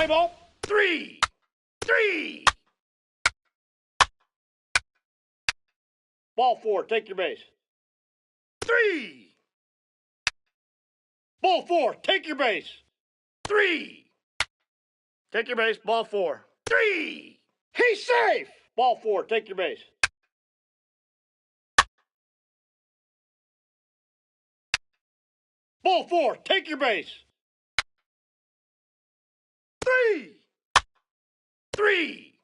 Play ball. 3. 3. Ball 4. Take your base. 3. Ball 4. Take your base. 3. Take your base. Ball 4. 3. He's safe. Ball 4. Take your base. Ball 4. Take your base. 3. 3.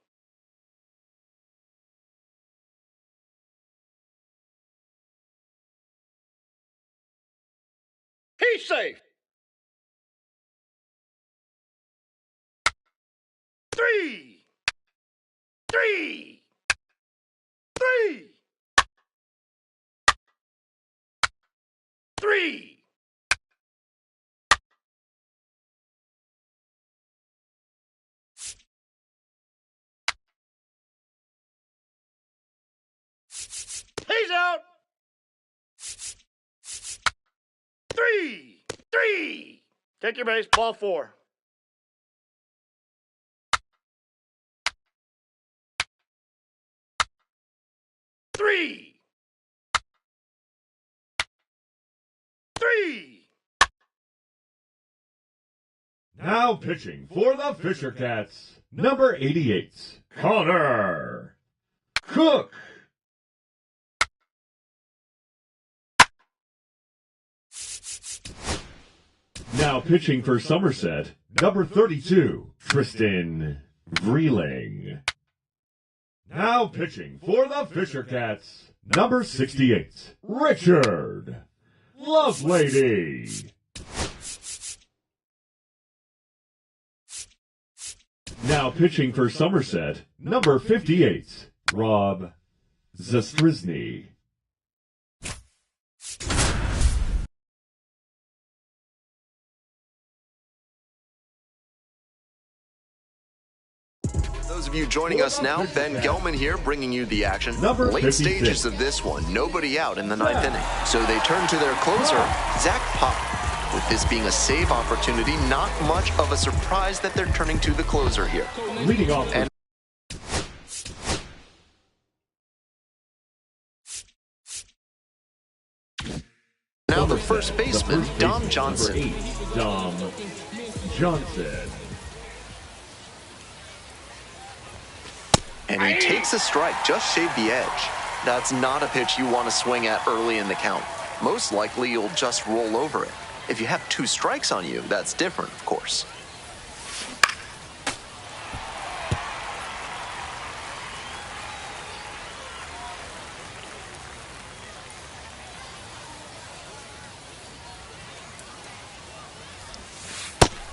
He's safe. 3. 3. 3. 3. He's out. 3. 3. Take your base. Ball 4. 3. 3. Now pitching for the Fisher Cats, number 88, Connor Cook. Now pitching for Somerset, number 32, Tristan Vreeling. Now pitching for the Fisher Cats, number 68, Richard Lovelady. Now pitching for Somerset, number 58, Rob Zastrizny. Those of you joining us now, Ben Gelman here, bringing you the action. Number Late 56. stages of this one, nobody out in the ninth inning. So they turn to their closer, Zach Pop. With this being a save opportunity, not much of a surprise that they're turning to the closer here. Leading off. And now the first baseman, Dom Johnson. Number 8, Dom Johnson. And he takes a strike, just shaved the edge. That's not a pitch you want to swing at early in the count. Most likely you'll just roll over it. If you have 2 strikes on you, that's different, of course.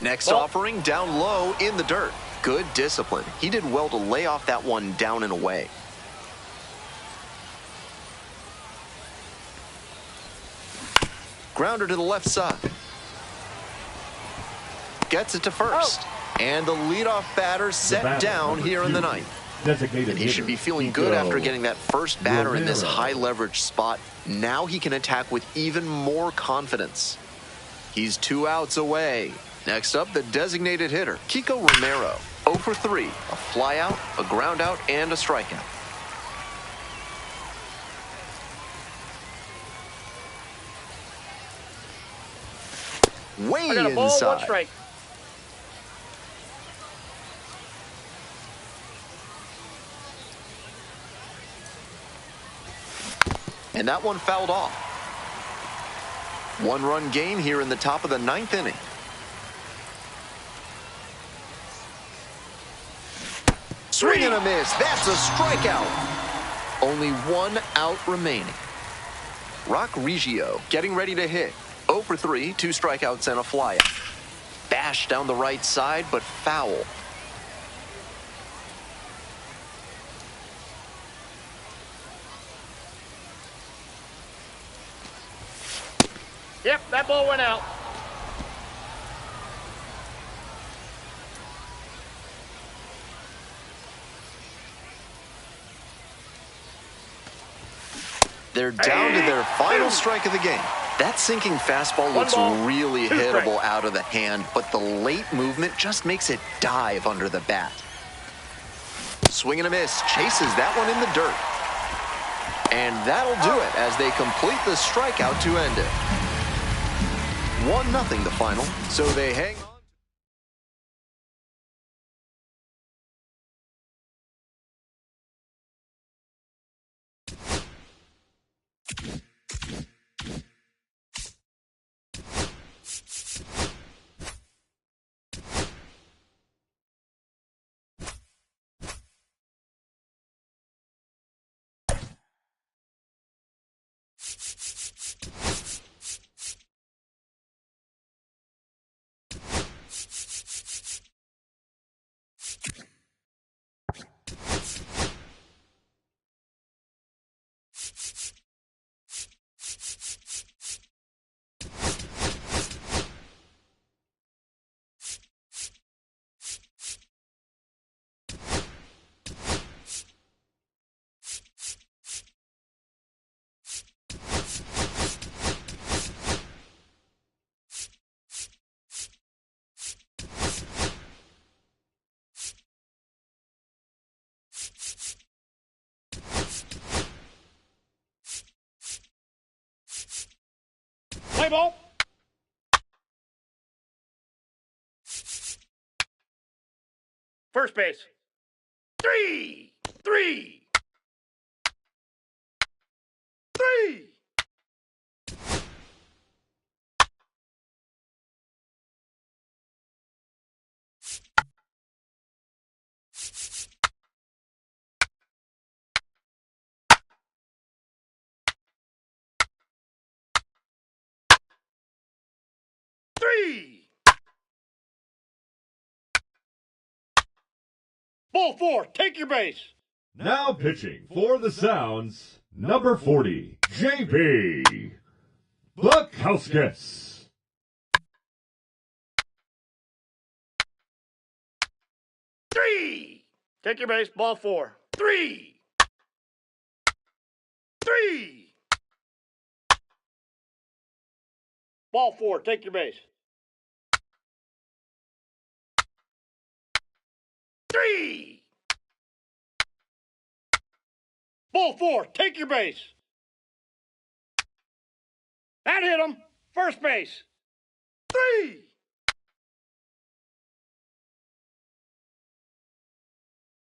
Next offering, down low in the dirt. Good discipline. He did well to lay off that one down and away. Grounder to the left side. Gets it to first. And the leadoff batter set down here in the ninth. And he should be feeling good after getting that first batter in this high leverage spot. Now he can attack with even more confidence. He's 2 outs away. Next up, the designated hitter, Kiko Romero. 0 for 3, a flyout, a ground out, and a strikeout. Way I got a ball, 1 inside. strike. And that one fouled off. 1-run gain here in the top of the ninth inning. Swing and a miss. That's a strikeout. Only 1 out remaining. Rock Reggio getting ready to hit. 0 for 3, 2 strikeouts and a flyout. Bash down the right side, but foul. Yep, that ball went out. They're down to their final strike of the game. That sinking fastball looks really hittable out of the hand, but the late movement just makes it dive under the bat. Swing and a miss, chases that one in the dirt. And that'll do it as they complete the strikeout to end it. 1-0 the final, so they hang on. Play ball. First base. 3. 3. 3. Ball 4, take your base. Now pitching for the Sounds, number 40, J.P. Bukowskis. 3. Take your base, ball 4. 3. 3. Ball 4, take your base. 3. Ball 4, take your base. That hit him. First base. 3.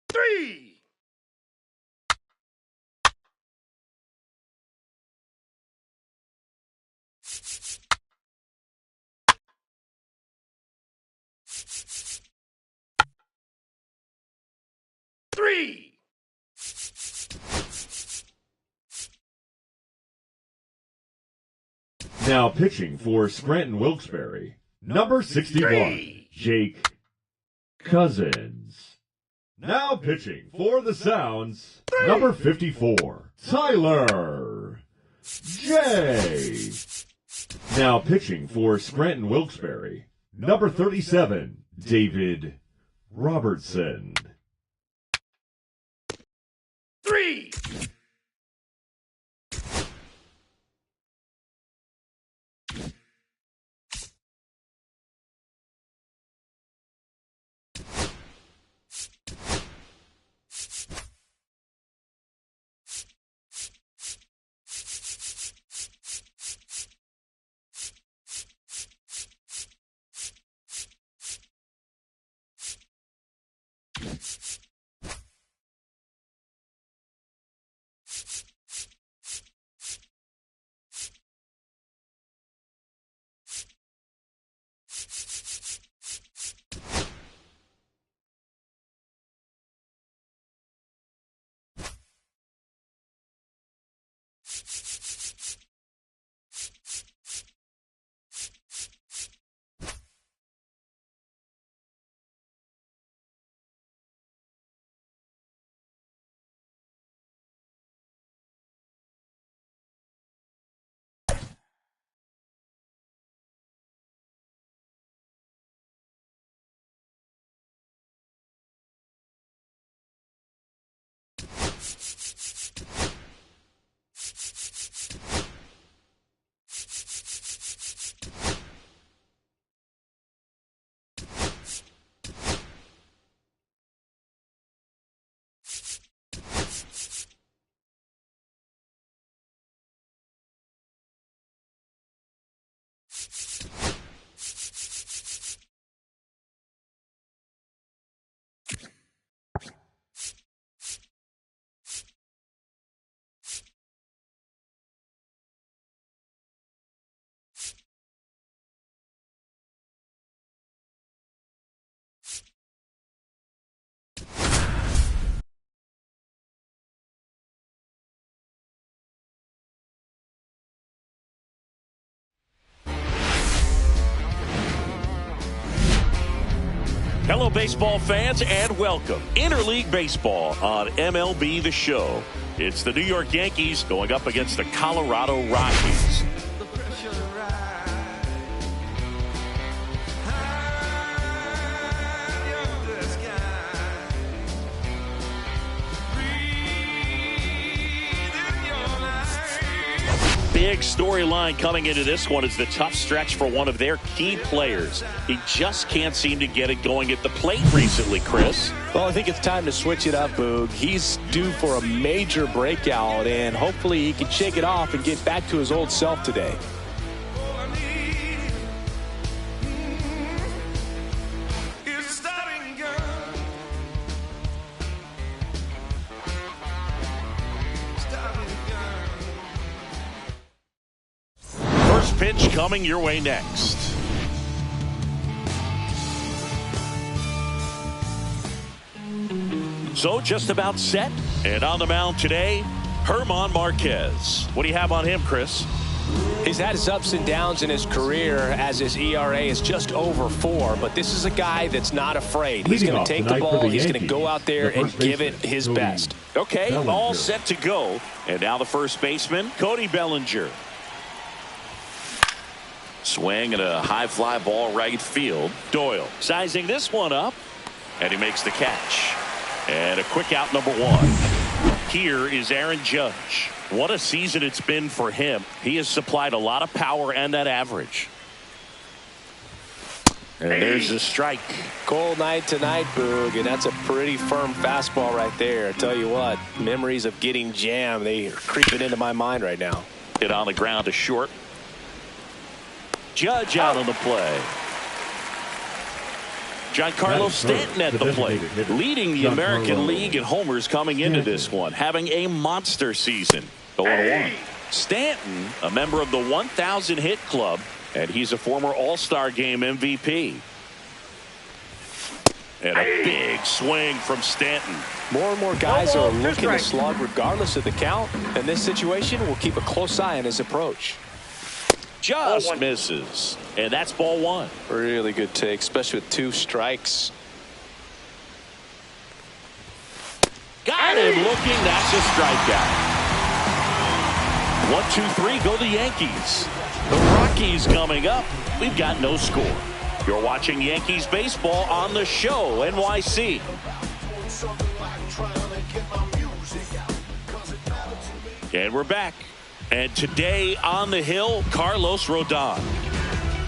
3. Three. Now pitching for Scranton Wilkes-Barre, number 61, Jake Cousins. Now pitching for the Sounds, number 54, Tyler J. Now pitching for Scranton Wilkes-Barre, number 37, David Robertson. 3. baseball fans, and welcome Interleague Baseball on MLB The Show. It's the New York Yankees going up against the Colorado Rockies. Big storyline coming into this one is the tough stretch for one of their key players. He just can't seem to get it going at the plate recently, Chris. Well, I think it's time to switch it up, Boog. He's due for a major breakout, and hopefully he can shake it off and get back to his old self today. Pitch coming your way next. So just about set, and on the mound today, Germán Marquez. What do you have on him, Chris? He's had his ups and downs in his career as his ERA is just over 4, but this is a guy that's not afraid. He's going to take the ball, he's going to go out there and give it his best. Okay, all set to go. And now the first baseman, Cody Bellinger. Swing and a high fly ball right field. Doyle sizing this one up, and he makes the catch. And a quick out, number 1. Here is Aaron Judge. What a season it's been for him. He has supplied a lot of power and that average. And there's a strike. Cold night tonight, Boog, and that's a pretty firm fastball right there. I tell you what, memories of getting jammed, they are creeping into my mind right now. Hit on the ground to short. Judge out on the play. Giancarlo Stanton at the plate, leading the American League in homers coming into this one, having a monster season. 0-1. Stanton, a member of the 1,000 hit club, and he's a former All-Star Game MVP. And a big swing from Stanton. More and more guys are looking to slug regardless of the count. In this situation, we'll keep a close eye on his approach. Just misses, and that's ball 1. Really good take, especially with 2 strikes. Got him looking. That's a strikeout. 1, 2, 3 go the Yankees. The Rockies coming up. We've got no score. You're watching Yankees baseball on the show, NYC. And we're back. And today on the hill, Carlos Rodon.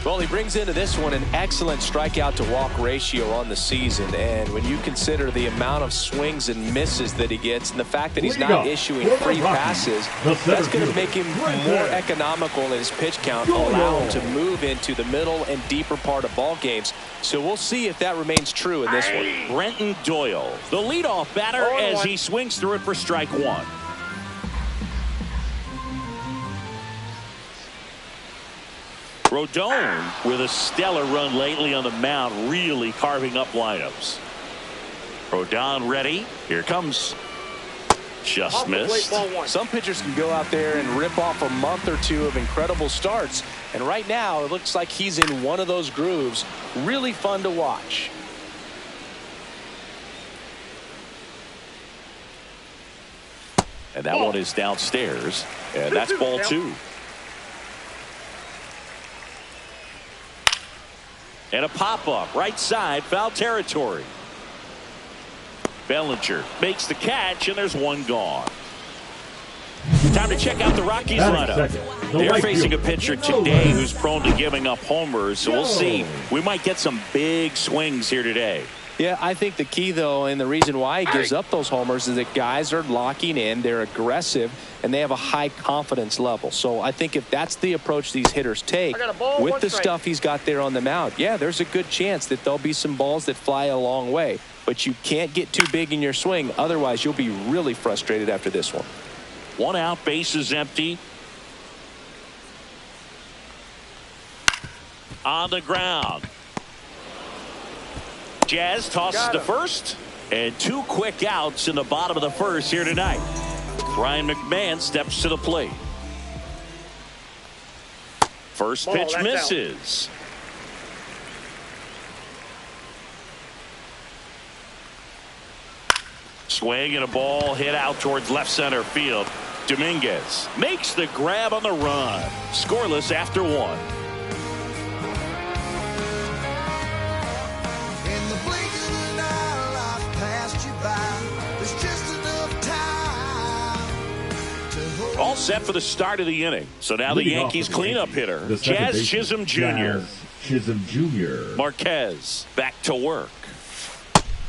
Well, he brings into this one an excellent strikeout to walk ratio on the season. And when you consider the amount of swings and misses that he gets and the fact that he's not issuing free passes, that's going to make him more economical in his pitch count, allow him to move into the middle and deeper part of ball games. So we'll see if that remains true in this one. Brenton Doyle, the leadoff batter, as he swings through it for strike 1. Rodon with a stellar run lately on the mound, really carving up lineups. Rodon ready. Here comes. Just missed. Some pitchers can go out there and rip off a month or 2 of incredible starts. And right now, it looks like he's in one of those grooves. Really fun to watch. And that one is downstairs. And that's ball 2. And a pop-up right side, foul territory. Bellinger makes the catch, and there's one gone. Time to check out the Rockies lineup. They're facing a pitcher today who's prone to giving up homers, so we'll see. We might get some big swings here today. Yeah, I think the key, though, and the reason why he gives up those homers is that guys are locking in, they're aggressive, and they have a high confidence level. So I think if that's the approach these hitters take with the stuff he's got there on the mound, yeah, there's a good chance that there'll be some balls that fly a long way. But you can't get too big in your swing. Otherwise, you'll be really frustrated after this one. 1 out, bases empty. On the ground. Jazz tosses to first, and 2 quick outs in the bottom of the first here tonight. Ryan McMahon steps to the plate. First pitch misses. Swing and a ball hit out towards left center field. Dominguez makes the grab on the run. Scoreless after 1. In the blink of an eye, life passed you by. There's just enough time to hold. All set for the start of the inning. So now the Yankees cleanup hitter, Jazz Chisholm Jr. Marquez back to work.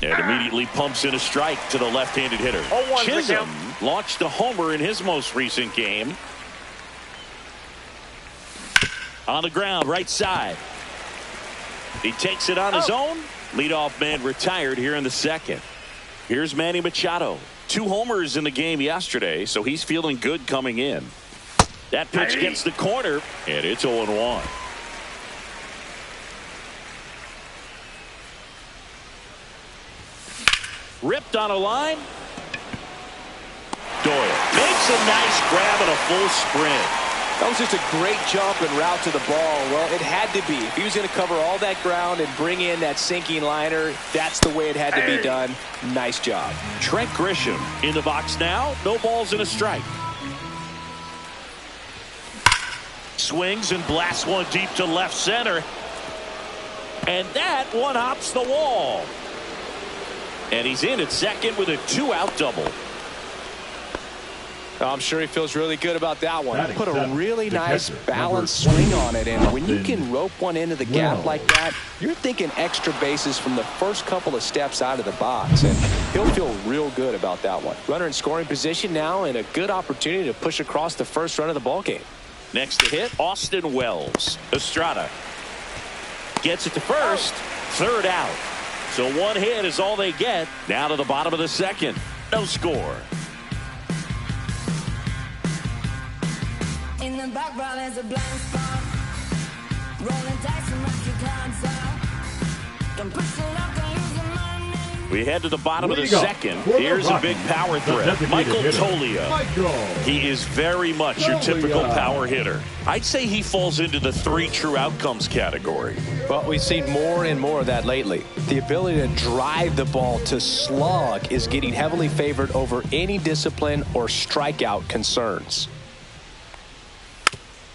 And immediately pumps in a strike to the left-handed hitter. Chisholm launched a homer in his most recent game. On the ground, right side. He takes it on his own. Leadoff man retired here in the second. Here's Manny Machado. 2 homers in the game yesterday, so he's feeling good coming in. That pitch gets the corner, and it's 0-1. Ripped on a line. Doyle makes a nice grab and a full sprint. That was just a great jump and route to the ball. Well, it had to be. If he was going to cover all that ground and bring in that sinking liner, that's the way it had to be done. Nice job. Trent Grisham in the box now. No balls and a strike. Swings and blasts one deep to left center. And that one hops the wall. And he's in at second with a 2-out double. I'm sure he feels really good about that one. Put a really nice balanced swing on it, and when you can rope one into the gap like that, you're thinking extra bases from the first couple of steps out of the box, and he'll feel real good about that one. Runner in scoring position now, and a good opportunity to push across the first run of the ball game. Next to hit, Austin Wells. Estrada gets it to first. 3rd out. So 1 hit is all they get. Now to the bottom of the second. No score. In the background there's a blind spot. Rolling dice and rock your cards out. Don't push the luck and use the money. We head to the bottom of the second. Here's a big power threat. Michael Toglia. He is very much your typical power hitter. I'd say he falls into the 3 true outcomes category. But we've seen more and more of that lately. The ability to drive the ball to slug is getting heavily favored over any discipline or strikeout concerns.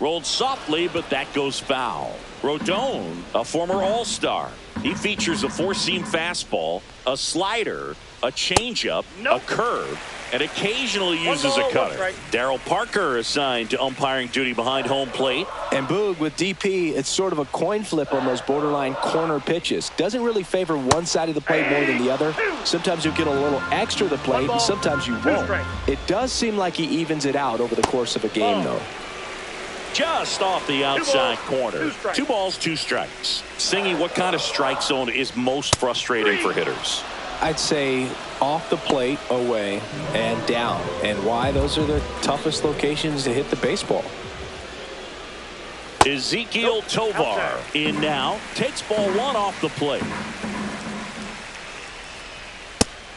Rolled softly, but that goes foul. Rodon, a former All-Star. He features a 4-seam fastball, a slider, a changeup, a curve, and occasionally uses a cutter. Darryl Parker assigned to umpiring duty behind home plate. And Boog, with DP, it's sort of a coin flip on those borderline corner pitches. Doesn't really favor one side of the plate more than the other. Sometimes you'll get a little extra to the plate, and sometimes you won't. It does seem like he evens it out over the course of a game, though. Just off the outside corner. 2 balls, 2 strikes. Singy, what kind of strike zone is most frustrating for hitters? I'd say off the plate, away, and down. And why? Those are the toughest locations to hit the baseball. Ezequiel Tovar in now. Takes ball 1 off the plate.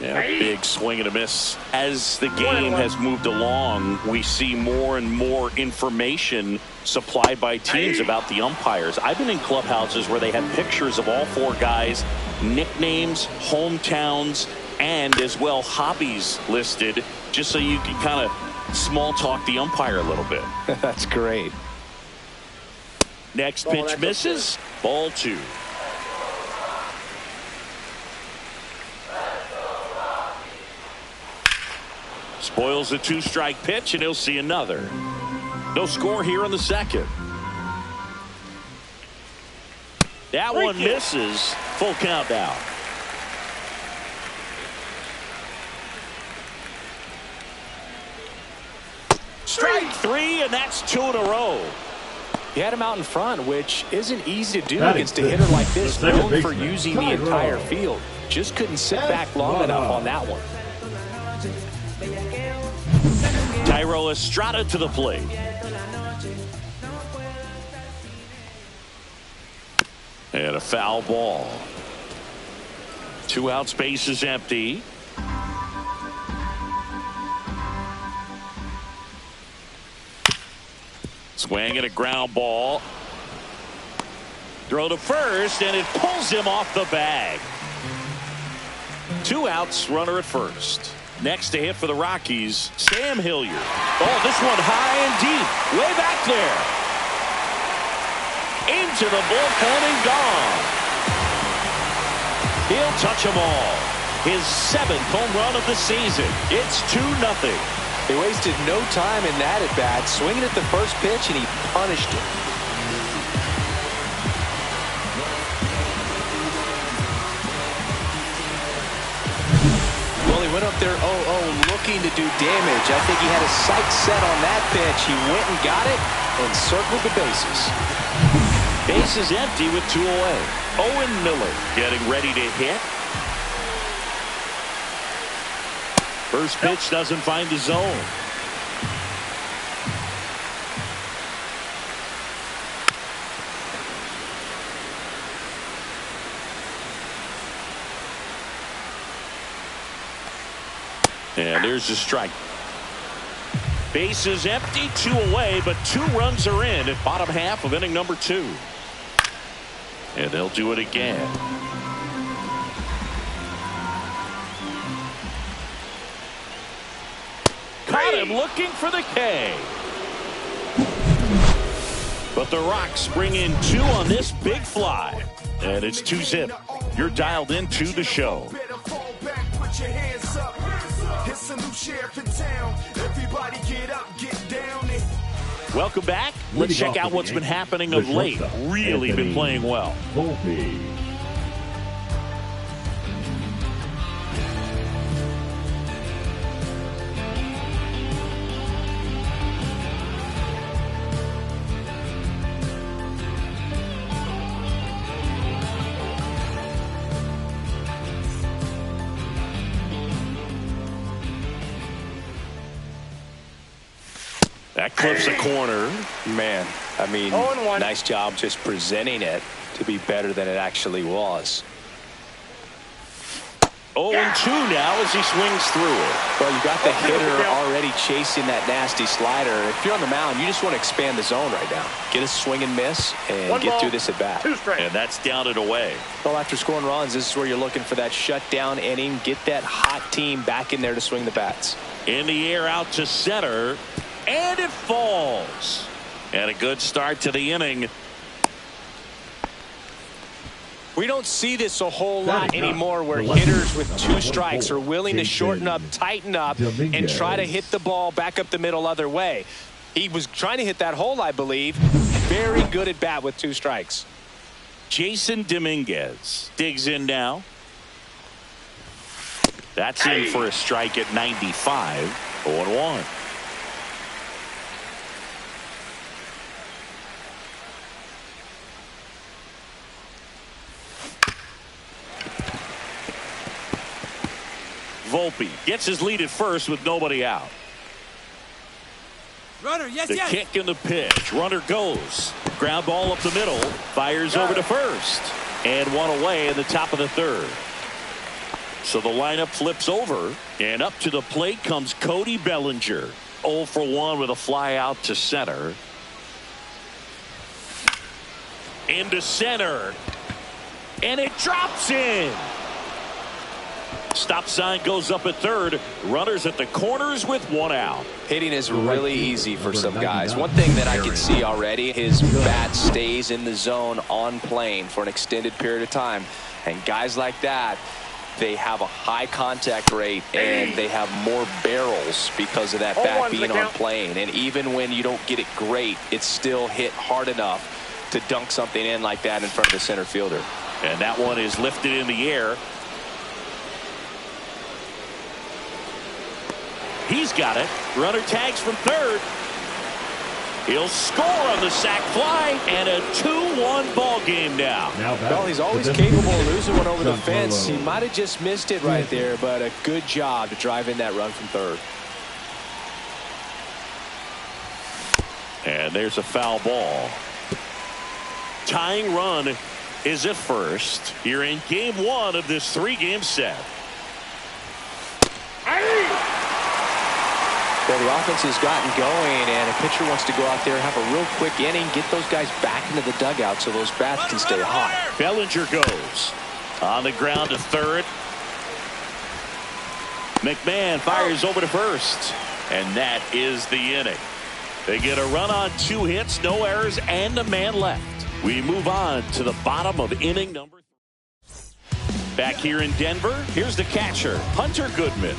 Yeah, big swing and a miss. As the game has moved along, we see more and more information supplied by teams about the umpires. I've been in clubhouses where they have pictures of all 4 guys, nicknames, hometowns, and as well hobbies listed, just so you can kind of small talk the umpire a little bit. That's great. Next pitch misses. Ball 2. Spoils a 2-strike pitch, and he'll see another. No score here in the second. That one misses. Full count now. Strike 3, and that's 2 in a row. He had him out in front, which isn't easy to do against a hitter like this, known for using the entire field. Just couldn't sit back long enough on that one. Thairo Estrada to the plate. And a foul ball. 2 outs, base is empty. Swing and a ground ball. Throw to first, and it pulls him off the bag. 2 outs, runner at first. Next to hit for the Rockies, Sam Hilliard. Oh, this one high and deep. Way back there. Into the bullpen and gone. He'll touch them all. His 7th home run of the season. It's 2-0. He wasted no time in that at bat, swinging at the first pitch, and he punished it. Well, he went up there 0-0 looking to do damage. I think he had his sights set on that pitch. He went and got it and circled the bases. Bases empty with 2 away. Owen Miller getting ready to hit. First pitch doesn't find the zone. And there's the strike. Bases empty, 2 away, but 2 runs are in at bottom half of inning number 2. And they'll do it again. Caught him looking for the K. But the Rocks bring in 2 on this big fly. And it's 2-zip. You're dialed into the show. Welcome back. Let's check out what's been happening of late. Really been playing well. Volpe. That clips a corner. Man, I mean, nice job just presenting it to be better than it actually was. 0-2 now as he swings through it. Well, you got the hitter already chasing that nasty slider. If you're on the mound, you just want to expand the zone right now. Get a swing and miss and get through this at bat. And that's down and away. Well, after scoring runs, this is where you're looking for that shutdown inning. Get that hot team back in there to swing the bats. In the air out to center. And it falls. And a good start to the inning. We don't see this a whole lot anymore where hitters with 2 strikes are willing to shorten up, tighten up, and try to hit the ball back up the middle other way. He was trying to hit that hole, I believe. Very good at bat with 2 strikes. Jason Dominguez digs in now. That's in for a strike at 95. 0-1. Volpe gets his lead at first with nobody out. Runner, yes, the kick and the pitch. Runner goes. Ground ball up the middle. Fires over to first. And 1 away in the top of the 3rd. So the lineup flips over. And up to the plate comes Cody Bellinger. 0 for 1 with a fly out to center. Into center. And it drops in. Stop sign goes up at 3rd. Runners at the corners with 1 out. Hitting is really easy for some guys. One thing that I can see already, his bat stays in the zone on plane for an extended period of time. And guys like that, they have a high contact rate and they have more barrels because of that bat being on plane. And even when you don't get it great, it's still hit hard enough to dunk something in like that in front of the center fielder. And that one is lifted in the air. He's got it. Runner tags from 3rd. He'll score on the sac fly, and a 2-1 ball game now. Well, he's always capable of losing one over the fence. He might have just missed it right there, but a good job to drive in that run from 3rd. And there's a foul ball. Tying run is at first here in game 1 of this 3-game set. Well, the offense has gotten going, and a pitcher wants to go out there, have a real quick inning, get those guys back into the dugout so those bats can stay hot. Bellinger goes on the ground to 3rd. McMahon fires over to first. And that is the inning. They get a run on 2 hits, no errors, and a man left. We move on to the bottom of inning number 3. Back here in Denver, here's the catcher, Hunter Goodman.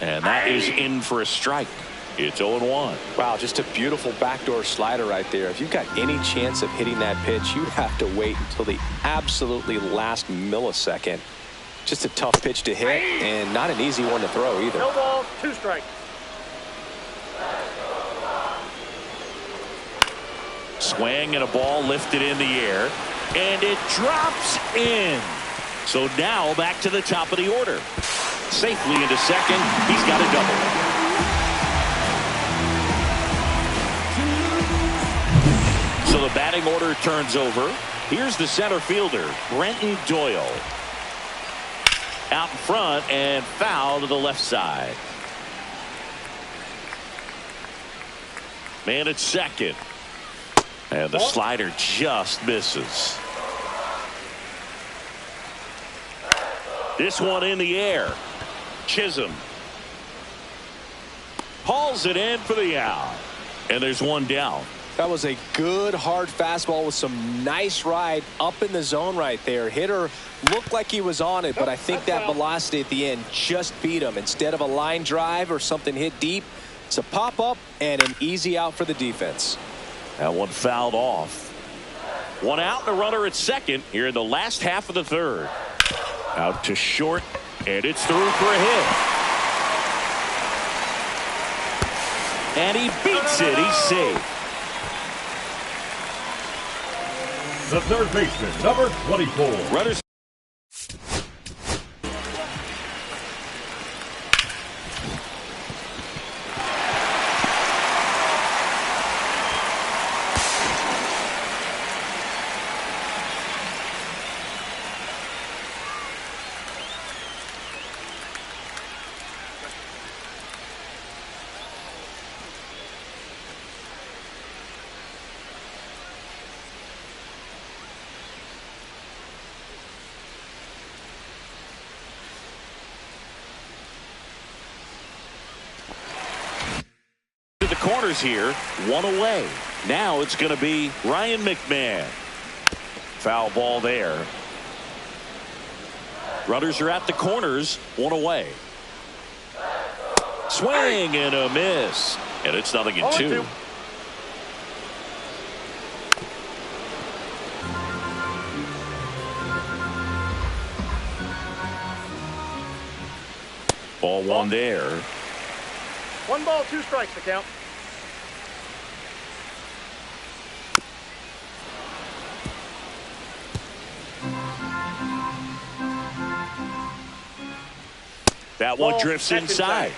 And that is in for a strike. It's 0-1. Wow, just a beautiful backdoor slider right there. If you've got any chance of hitting that pitch, you have to wait until the absolutely last millisecond. Just a tough pitch to hit and not an easy one to throw either. No ball, 2 strikes. Swing and a ball lifted in the air, and it drops in. So now back to the top of the order. Safely into second. He's got a double. So the batting order turns over. Here's the center fielder, Brenton Doyle. Out in front and foul to the left side. Man at second. And the slider just misses. This one in the air. Chisholm hauls it in for the out. And there's one down. That was a good hard fastball with some nice ride up in the zone right there. Hitter looked like he was on it, but I think that velocity at the end just beat him. Instead of a line drive or something hit deep, it's a pop up and an easy out for the defense. That one fouled off. One out and a runner at second here in the last half of the third. Out to short, and it's through for a hit. And he beats it. He's safe. The third baseman, number 24. Runners. The corners here, one away. Now it's going to be Ryan McMahon. Foul ball there. Runners are at the corners, one away. Swing and a miss. And it's 0-2. Ball one there. 1 ball, 2 strikes to count. That one drifts inside.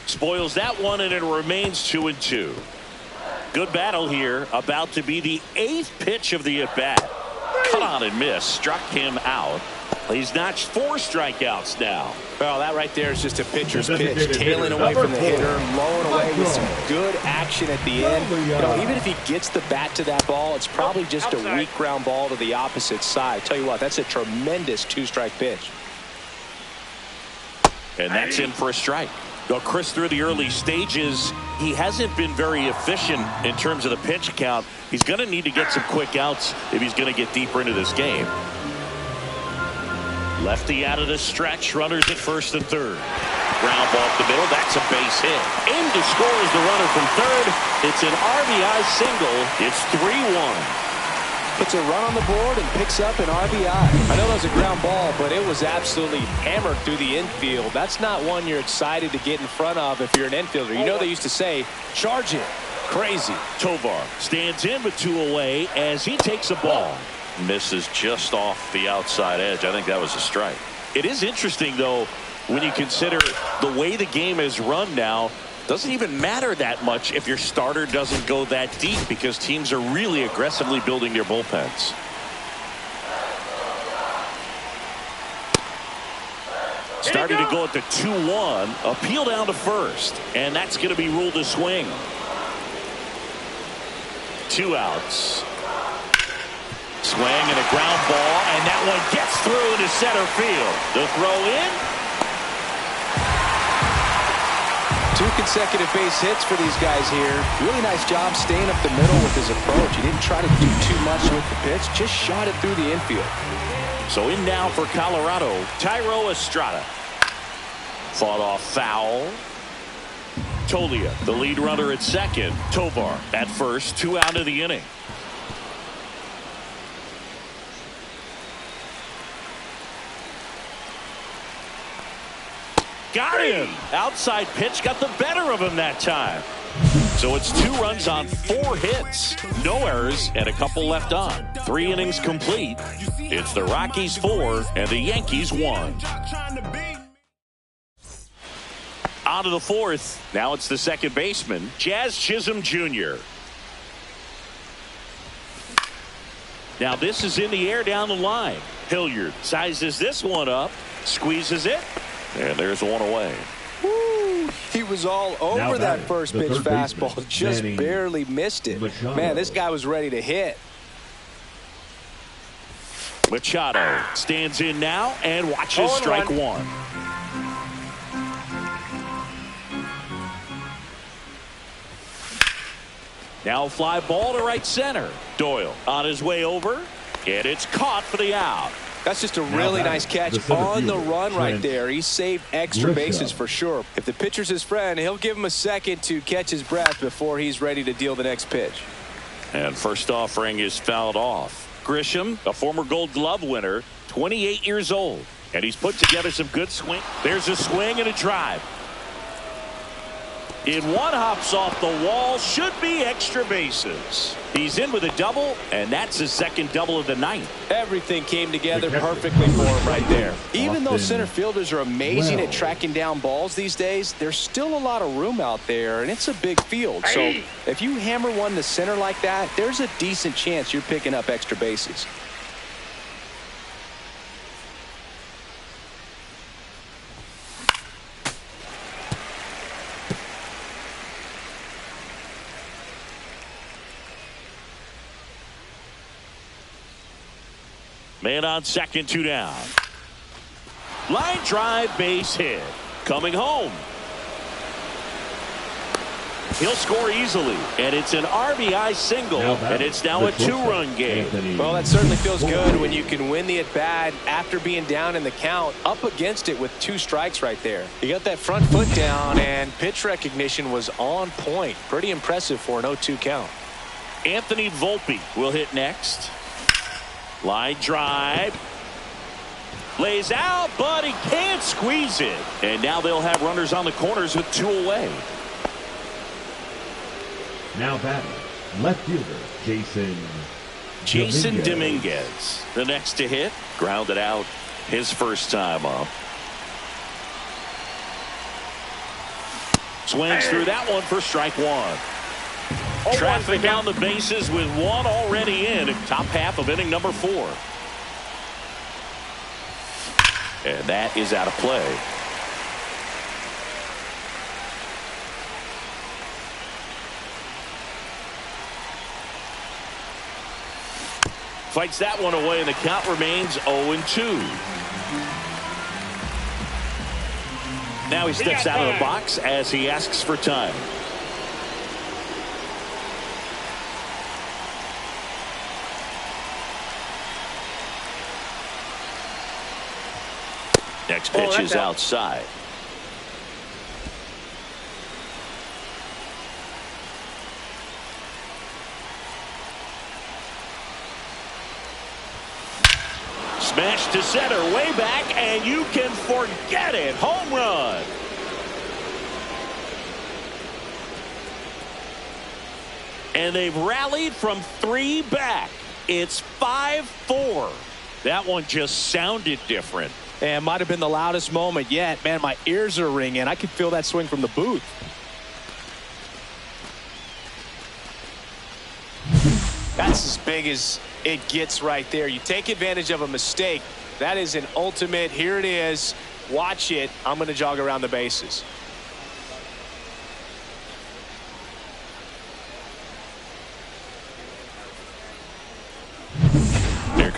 Spoils that one, and it remains 2-2. Good battle here. About to be the 8th pitch of the at-bat. Cut on and miss. Struck him out. He's notched 4 strikeouts now. Well, that right there is just a pitcher's pitch. Tailing away from the hitter, blowing away with some good action at the end. You know, even if he gets the bat to that ball, it's probably just a weak ground ball to the opposite side. Tell you what, that's a tremendous 2-strike pitch. And that's in for a strike. Though Chris, through the early stages, he hasn't been very efficient in terms of the pitch count. He's going to need to get some quick outs if he's going to get deeper into this game. Lefty out of the stretch. Runners at first and third. Ground ball up the middle. That's a base hit. In to score is the runner from third. It's an RBI single. It's 3-1. Puts a run on the board and picks up an RBI. I know that was a ground ball, but it was absolutely hammered through the infield. That's not one you're excited to get in front of if you're an infielder. You know they used to say, charge it. Crazy. Tovar stands in with 2 away as he takes a ball. Misses just off the outside edge. I think that was a strike. It is interesting, though, when you consider the way the game is run now. Doesn't even matter that much if your starter doesn't go that deep, because teams are really aggressively building their bullpens. Starting to go at the 2-1. Appeal down to first, and that's going to be ruled a swing. 2 outs. swing and a ground ball, and that one gets through into center field. The throw in. 2 consecutive base hits for these guys here. Really nice job staying up the middle with his approach. He didn't try to do too much with the pitch, just shot it through the infield. So in now for Colorado, Thairo Estrada. Fought off foul. Tolia, the lead runner at second. Tovar at first, 2 out of the inning. Got him. Outside pitch got the better of him that time. So it's 2 runs on 4 hits. No errors and a couple left on. 3 innings complete. It's the Rockies 4 and the Yankees 1. On to the 4th. Now it's the second baseman, Jazz Chisholm Jr. Now this is in the air down the line. Hilliard sizes this one up, squeezes it, and there's one away. Woo, he was all over that first pitch fastball, just barely missed it. Man, this guy was ready to hit. Machado stands in now and watches strike 1. Now fly ball to right center. Doyle on his way over, and it's caught for the out. That's just a really nice catch on the run right there. He saved extra bases for sure. If the pitcher's his friend, he'll give him a second to catch his breath before he's ready to deal the next pitch. And first offering is fouled off. Grisham, a former Gold Glove winner, 28 years old, and he's put together some good swing. There's a swing and a drive. In one, hops off the wall, should be extra bases. He's in with a double, and that's his second double of the night. Everything came together perfectly for him right there. Even though center fielders are amazing at tracking down balls these days, there's still a lot of room out there, and it's a big field. So if you hammer one to center like that, there's a decent chance you're picking up extra bases. Man on second, 2 down. Line drive, base hit. Coming home. He'll score easily, and it's an RBI single, and it's now a 2-run game. Well, that certainly feels good when you can win the at-bat after being down in the count, up against it with 2 strikes right there. You got that front foot down, and pitch recognition was on point. Pretty impressive for an 0-2 count. Anthony Volpe will hit next. Line drive. Lays out, but he can't squeeze it. And now they'll have runners on the corners with 2 away. Now batting, left fielder Jason Dominguez. The next to hit, grounded out his first time up. Swings through that one for strike 1. Traffic down the bases with 1 already in. Top half of inning number 4. And that is out of play. Fights that one away, and the count remains 0-2. Now he steps out of the box as he asks for time. Next pitch is outside. Smash to center, way back, and you can forget it. Home run. And they've rallied from 3 back. It's 5-4. That one just sounded different. And might have been the loudest moment yet. Man, my ears are ringing. I could feel that swing from the booth. That's as big as it gets right there. You take advantage of a mistake. That is an ultimate. Here it is. Watch it. I'm going to jog around the bases.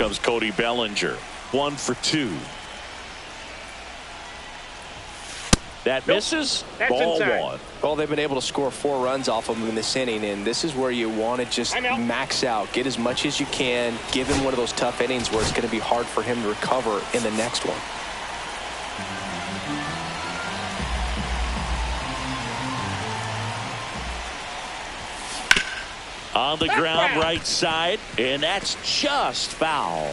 comes Cody Bellinger. 1 for 2. That misses. That's Ball inside. 1. Well, they've been able to score 4 runs off of him in this inning, and this is where you want to just max out, get as much as you can, give him one of those tough innings where it's going to be hard for him to recover in the next one. On the ground, right side, and that's just foul.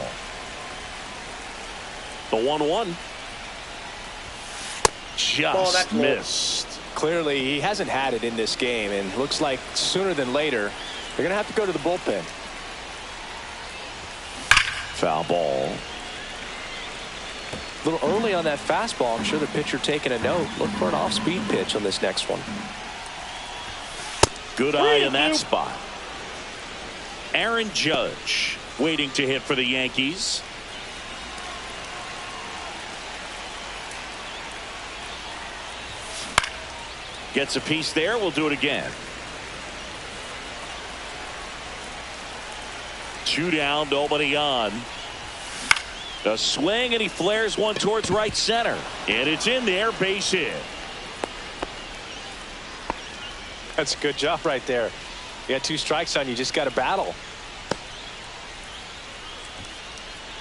The 1-1. Just missed. Clearly, he hasn't had it in this game, and looks like sooner than later, they're going to have to go to the bullpen. Foul ball. A little early on that fastball. I'm sure the pitcher taking a note. Look for an off-speed pitch on this next one. Good eye in that spot. Aaron Judge waiting to hit for the Yankees. Gets a piece there. We'll do it again. 2 down, nobody on. A swing, and he flares one towards right center. And it's in there, base hit. That's a good job right there. You got 2 strikes on you, just got to battle.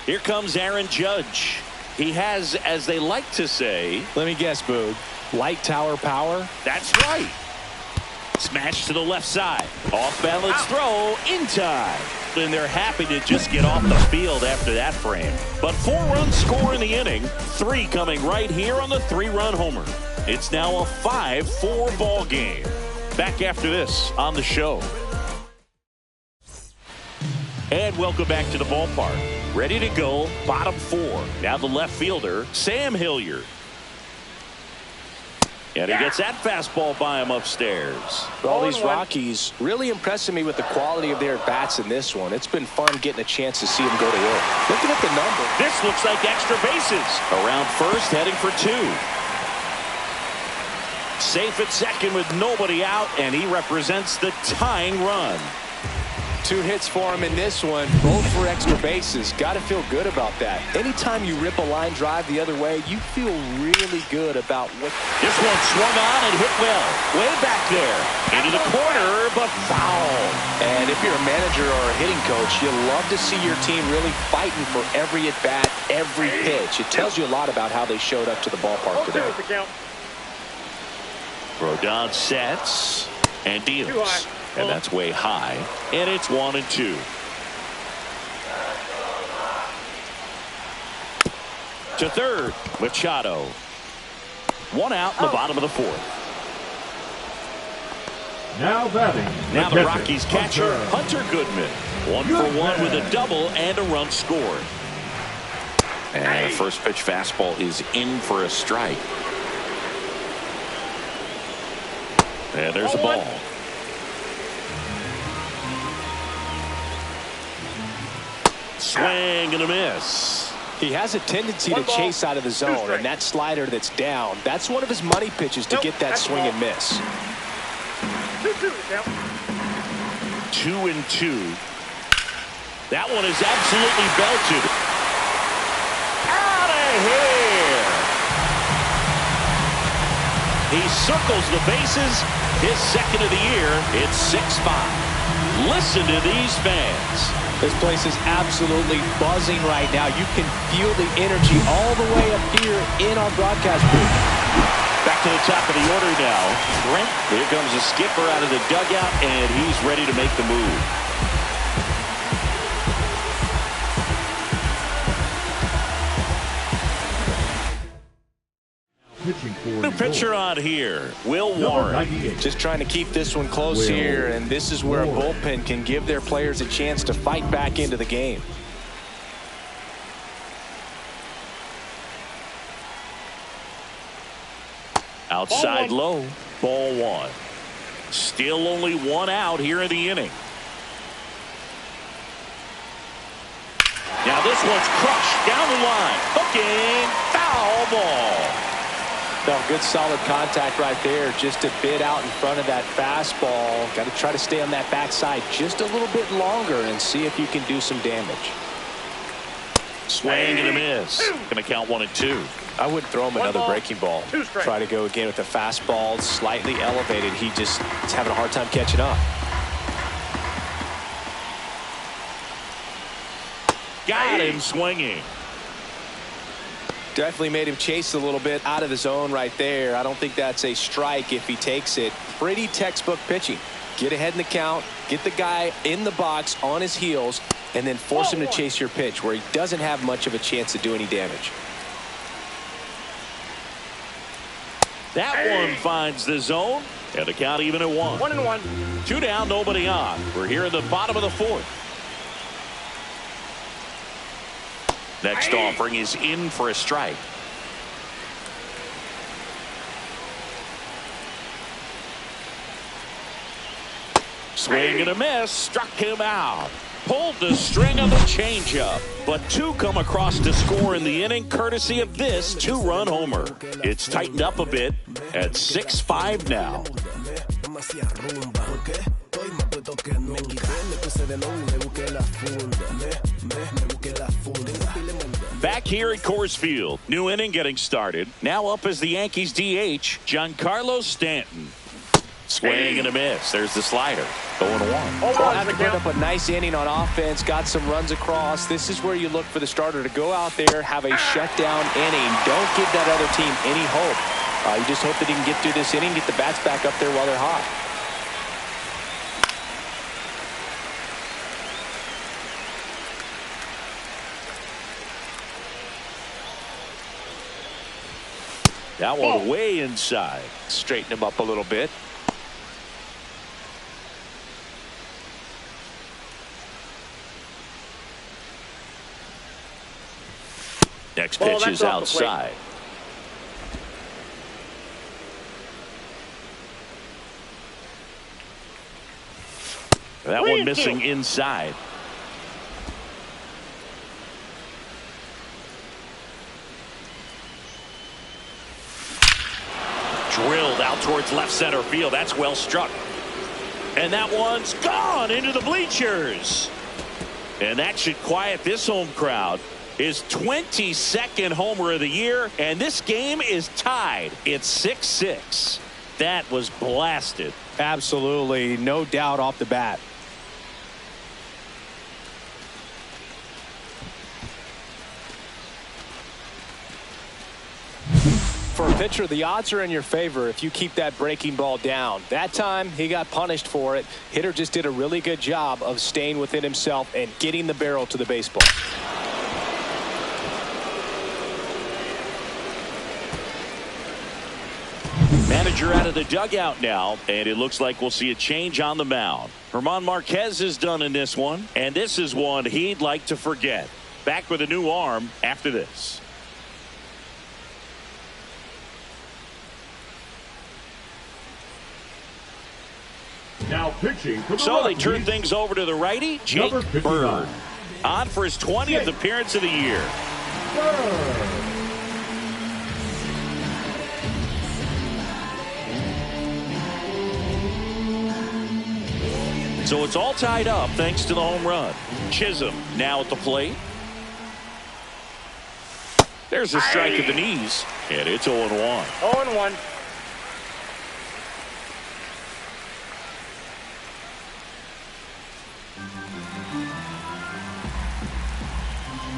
Here comes Aaron Judge. He has, as they like to say, let me guess, Boog, light tower power. That's right. Smash to the left side. Off balance throw in time. And they're happy to just get off the field after that frame. But 4 runs score in the inning. 3 coming right here on the 3-run homer. It's now a 5-4 ball game. Back after this on the show. And welcome back to the ballpark. Ready to go, bottom 4. Now the left fielder, Sam Hilliard. And he gets that fastball by him upstairs. All these Rockies really impressing me with the quality of their bats in this one. It's been fun getting a chance to see them go to work. Looking at the number. This looks like extra bases. Around first, heading for 2. Safe at second with nobody out, and he represents the tying run. 2 hits for him in this one, both for extra bases. Got to feel good about that. Anytime you rip a line drive the other way, you feel really good about what. This one swung on and hit well. Way back there. Into the corner, but foul. And if you're a manager or a hitting coach, you love to see your team really fighting for every at-bat, every pitch. It tells you a lot about how they showed up to the ballpark today. Rodon sets and deals. And that's way high. And it's 1-2. To third, Machado. 1 out in the bottom of the 4th. Now batting. Now the Rockies catcher, Hunter Goodman. 1 for 1 with a double and a run scored. And the first pitch fastball is in for a strike. And there's a ball. Swing and a miss. He has a tendency to chase out of the zone, and that slider that's down, that's one of his money pitches to get that swing and miss. 2-2. That one is absolutely belted. Out of here. He circles the bases. His second of the year. It's 6-5. Listen to these fans. This place is absolutely buzzing right now. You can feel the energy all the way up here in our broadcast booth. Back to the top of the order now. Brent, here comes the skipper out of the dugout, and he's ready to make the move. New pitcher on here, Will Warren. Just trying to keep this one close here, and this is where a bullpen can give their players a chance to fight back into the game. Outside low, ball 1. Still only 1 out here in the inning. Now this one's crushed down the line. Hooking, foul ball. No, good solid contact right there, just a bit out in front of that fastball. Got to try to stay on that backside just a little bit longer and see if you can do some damage. Swing and a miss. Going to count 1-2. I wouldn't throw him another breaking ball. Try to go again with the fastball slightly elevated. He just is having a hard time catching up. Got him swinging. Definitely made him chase a little bit out of the zone right there. I don't think that's a strike if he takes it. Pretty textbook pitching. Get ahead in the count, get the guy in the box on his heels, and then force him to chase your pitch where he doesn't have much of a chance to do any damage. That one finds the zone, and the count even at 1. 1-1. 2 down, nobody on. We're here in the bottom of the 4th. Next offering is in for a strike. Swing and a miss. Struck him out. Pulled the string of the changeup. But 2 come across to score in the inning courtesy of this 2-run homer. It's tightened up a bit at 6-5 now. Back here at Coors Field, new inning getting started. Now up as the Yankees DH, Giancarlo Stanton. Swing and a miss. There's the slider. 0-1. Having put up a nice inning on offense, got some runs across. This is where you look for the starter to go out there, have a shutdown inning. Don't give that other team any hope. You just hope that he can get through this inning, get the bats back up there while they're hot. That one way inside. Straighten him up a little bit. Next pitch is outside. That one missing inside. Drilled out towards left center field. That's well struck. And that one's gone into the bleachers. And that should quiet this home crowd. His 22nd homer of the year, and this game is tied. It's 6-6. That was blasted. Absolutely, no doubt off the bat. For a pitcher, the odds are in your favor if you keep that breaking ball down. That time, he got punished for it. Hitter just did a really good job of staying within himself and getting the barrel to the baseball. Manager out of the dugout now, and it looks like we'll see a change on the mound. German Marquez is done in this one, and this is one he'd like to forget. Back with a new arm after this. Now pitching for the So they Rockies, turn things over to the righty, Jake Bird. On for his 20th appearance of the year. So it's all tied up thanks to the home run. Chisholm now at the plate. There's a strike at the knees, and it's 0-1. 0-1.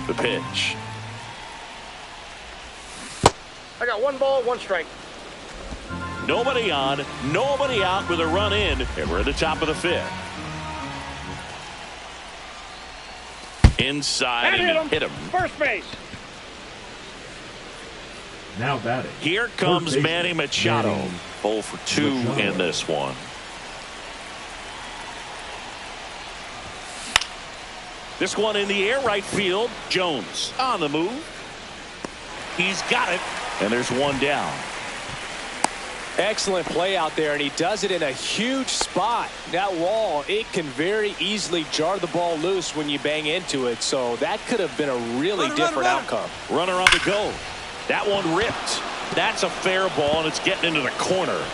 The pitch. I got 1 ball, 1 strike. Nobody on, nobody out with a run in, and we're at the top of the 5th. Inside and hit him. First base. Now batting. Here comes Manny Machado. 0 for 2 in this one. This one in the air right field. Jones on the move. He's got it. And there's 1 down. Excellent play out there, and he does it in a huge spot. That wall, it can very easily jar the ball loose when you bang into it, so that could have been a really different outcome. Runner on the go. That one ripped. That's a fair ball, and it's getting into the corner.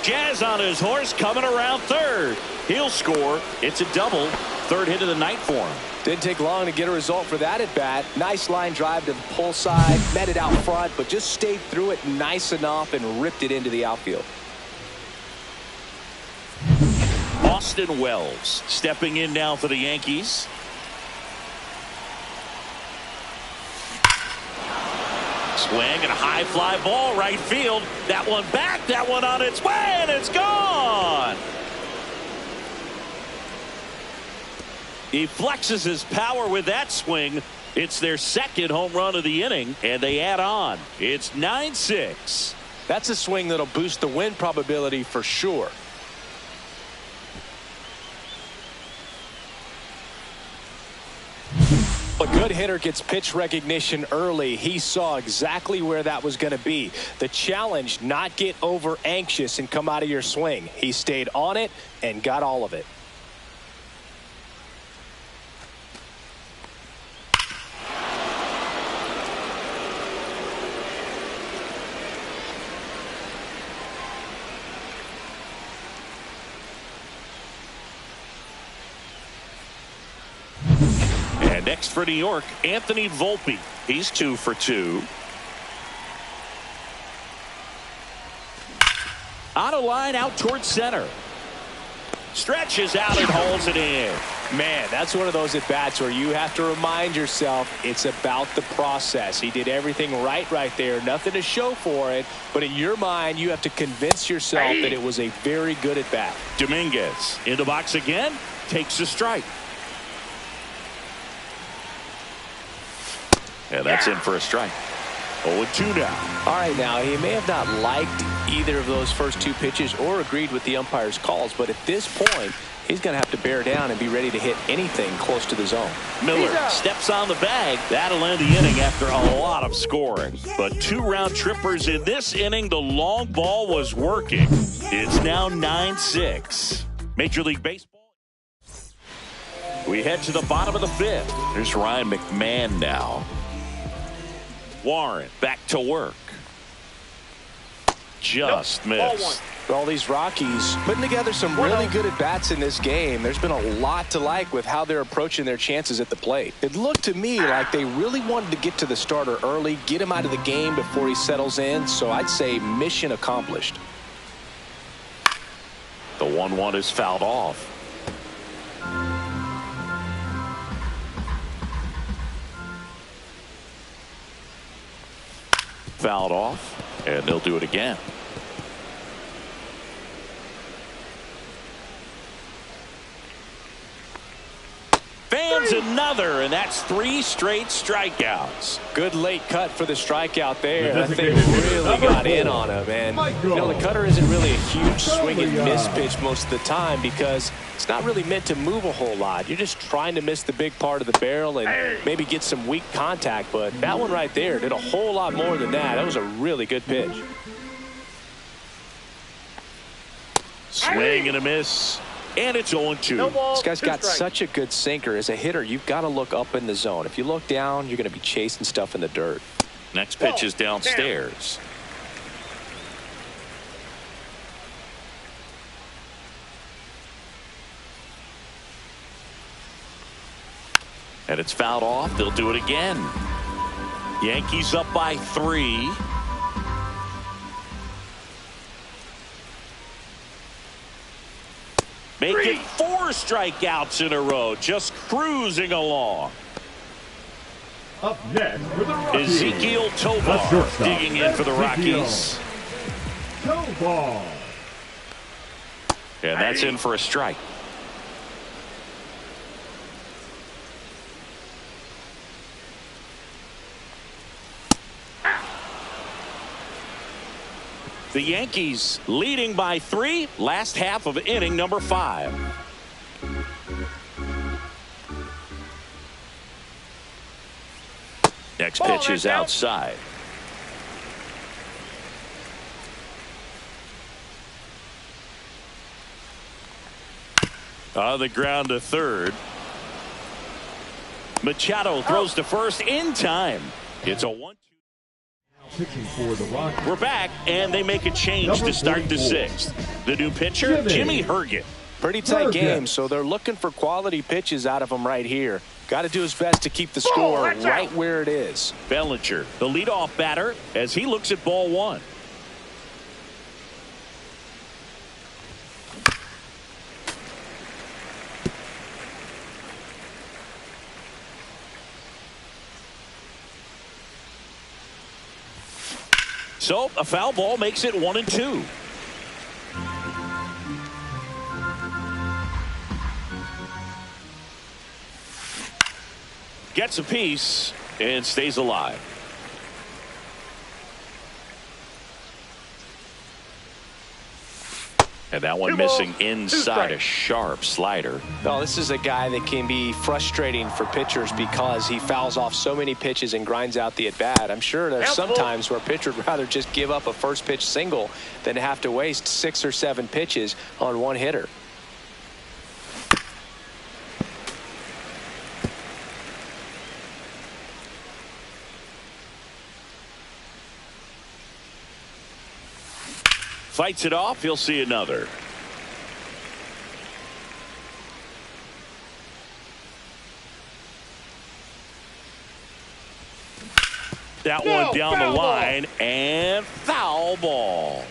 Jazz on his horse coming around third. He'll score. It's a double. third hit of the night for him. Didn't take long to get a result for that at bat. Nice line drive to the pull side, met it out front, but just stayed through it nice enough and ripped it into the outfield. Austin Wells stepping in now for the Yankees. Swing and a high fly ball right field. That one back, that one on its way, and it's gone. He flexes his power with that swing. It's their second home run of the inning, and they add on. It's 9-6. That's a swing that'll boost the win probability for sure. A good hitter gets pitch recognition early. He saw exactly where that was going to be. The challenge, not get over anxious and come out of your swing. He stayed on it and got all of it. Next for New York, Anthony Volpe. He's 2 for 2. On a line out towards center. Stretches out and holds it in. Man, that's one of those at bats where you have to remind yourself it's about the process. He did everything right there. Nothing to show for it. But in your mind, you have to convince yourself that it was a very good at bat. Dominguez in the box again. Takes a strike. Yeah, that's in for a strike. 0-2 now. All right, now, he may have not liked either of those first two pitches or agreed with the umpire's calls, but at this point, he's going to have to bear down and be ready to hit anything close to the zone. Miller steps on the bag. That'll end the inning after a lot of scoring. But 2 round trippers in this inning. The long ball was working. It's now 9-6. Major League Baseball. We head to the bottom of the 5th. There's Ryan McMahon now. Warren back to work. Just missed. All these Rockies putting together some really good at-bats in this game. There's been a lot to like with how they're approaching their chances at the plate. It looked to me like they really wanted to get to the starter early, get him out of the game before he settles in. So I'd say mission accomplished. The 1-1 is fouled off. Fouled off, and they'll do it again. Fans another, and that's 3 straight strikeouts. Good late cut for the strikeout there. That thing really got in on him. And, you know, the cutter isn't really a huge swing and miss pitch most of the time because it's not really meant to move a whole lot. You're just trying to miss the big part of the barrel and maybe get some weak contact. But that one right there did a whole lot more than that. That was a really good pitch. Swing and a miss. And it's 0-2. This guy's got such a good sinker. As a hitter, you've got to look up in the zone. If you look down, you're going to be chasing stuff in the dirt. Next pitch is downstairs. And it's fouled off. They'll do it again. Yankees up by 3. Make it 4 strikeouts in a row. Just cruising along. Up next for the Rockies, Ezekiel Tovar digging in for the Rockies. Tovar. And that's in for a strike. The Yankees leading by 3. Last half of inning number 5. Next pitch is outside. On the ground to third. Machado throws to first in time. It's a 1-2. Pitching for the Rockies. We're back, and they make a change to start the 6th. The new pitcher, Jimmy Herget. Pretty tight game, so they're looking for quality pitches out of him right here. Got to do his best to keep the score right where it is. Bellinger, the leadoff batter, as he looks at ball one. So a foul ball makes it 1-2. Gets a piece and stays alive. And that one missing inside a sharp slider. Well, this is a guy that can be frustrating for pitchers because he fouls off so many pitches and grinds out the at-bat. I'm sure there's some times where a pitcher would rather just give up a first pitch single than have to waste 6 or 7 pitches on one hitter. Fights it off. He'll see another. That one down the line and foul ball.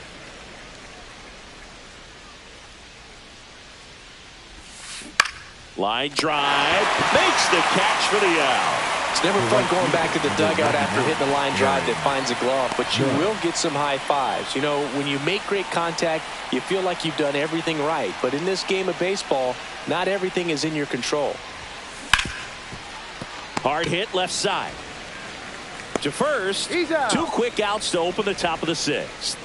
Line drive makes the catch for the out. It's never fun going back to the dugout after hitting a line drive that finds a glove, but you will get some high fives. You know, when you make great contact, you feel like you've done everything right. But in this game of baseball, not everything is in your control. Hard hit left side. To first, 2 quick outs to open the top of the 6th.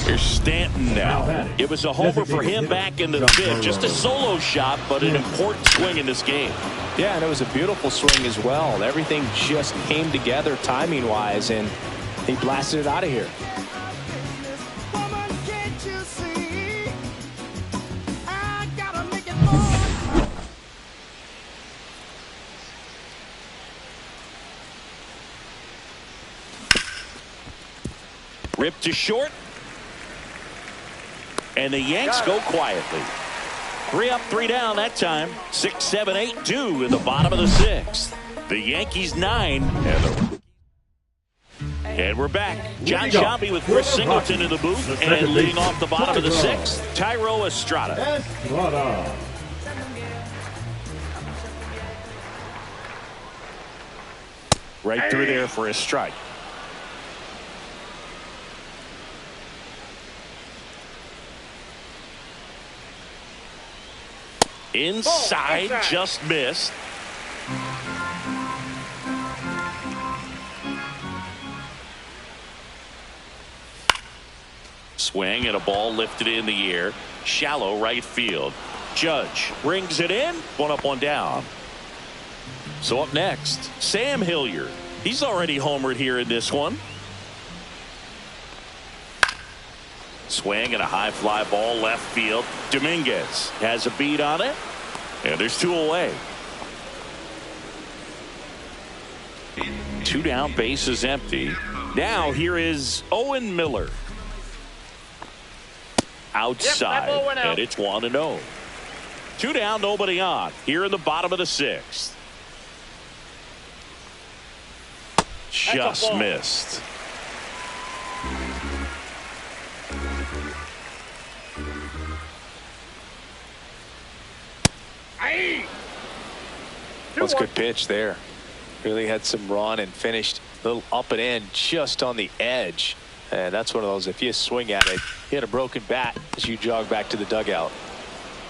Here's Stanton now. It was a homer for him back in the 5th. Just a solo shot, but an important swing in this game. Yeah, and it was a beautiful swing as well. Everything just came together timing-wise, and he blasted it out of here. Ripped to short. And the Yanks go quietly. 3 up, 3 down that time. 6, 7, 8, 2 in the bottom of the 6th. The Yankees 9. And we're back. John Sciambi with Chris Singleton in the booth. And leading off the bottom of the 6th, Thairo Estrada. Right through there for a strike. Inside, just missed. Swing and a ball lifted in the air. Shallow right field. Judge brings it in. 1 up, 1 down. So up next, Sam Hilliard. He's already homered here in this one. Swing and a high fly ball left field. Dominguez has a beat on it. And there's 2 away. 2 down, bases empty. Now here is Owen Miller. Outside. And it's 1-0. 2 down, nobody on. Here in the bottom of the 6th. Just missed. That's a good pitch there. Really had some run and finished a little up and in just on the edge. And that's one of those, if you swing at it, you had a broken bat as you jog back to the dugout.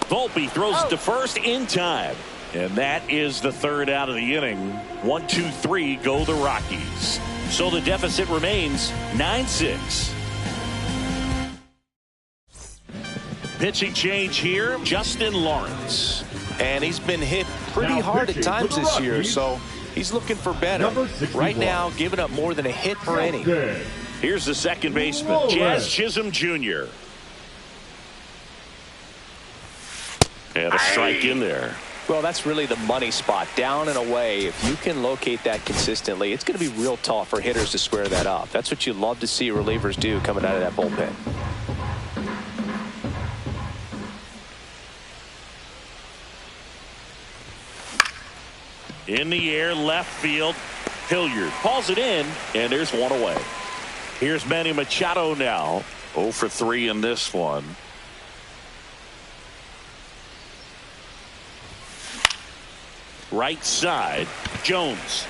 Volpe throws it to first in time. And that is the 3rd out of the inning. 1, 2, 3 go the Rockies. So the deficit remains 9-6. Pitching change here, Justin Lawrence. And he's been hit pretty hard at times this year, so he's looking for better. Right now, giving up more than a hit per inning. Here's the second baseman, Jazz Chisholm Jr. And a strike in there. Well, that's really the money spot, down and away. If you can locate that consistently, it's going to be real tough for hitters to square that up. That's what you love to see relievers do coming out of that bullpen. In the air, left field. Hilliard calls it in, and there's one away. Here's Manny Machado now. 0 for 3 in this one. Right side, Jones.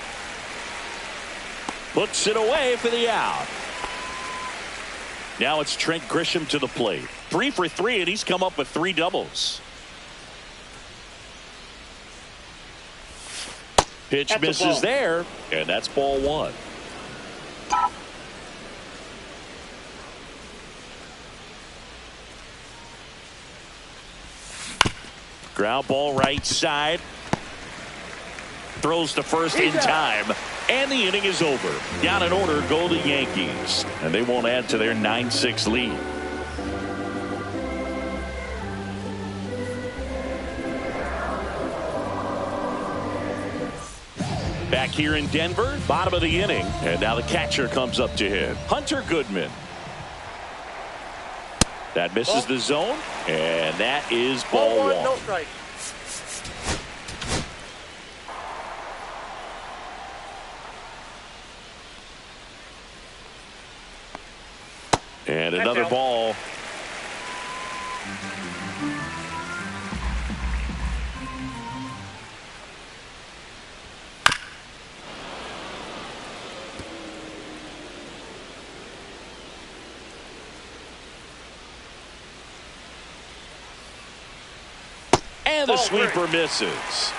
Puts it away for the out. Now it's Trent Grisham to the plate. 3 for 3, and he's come up with 3 doubles. Pitch That's misses there, and that's ball 1. Ground ball right side. Throws to first in time, and the inning is over. Down in order go the Yankees, and they won't add to their 9-6 lead. Back here in Denver, bottom of the inning, and now the catcher comes up to hit. Hunter Goodman. That misses the zone, and that is ball 1. No strike. And another ball. And the sweeper misses.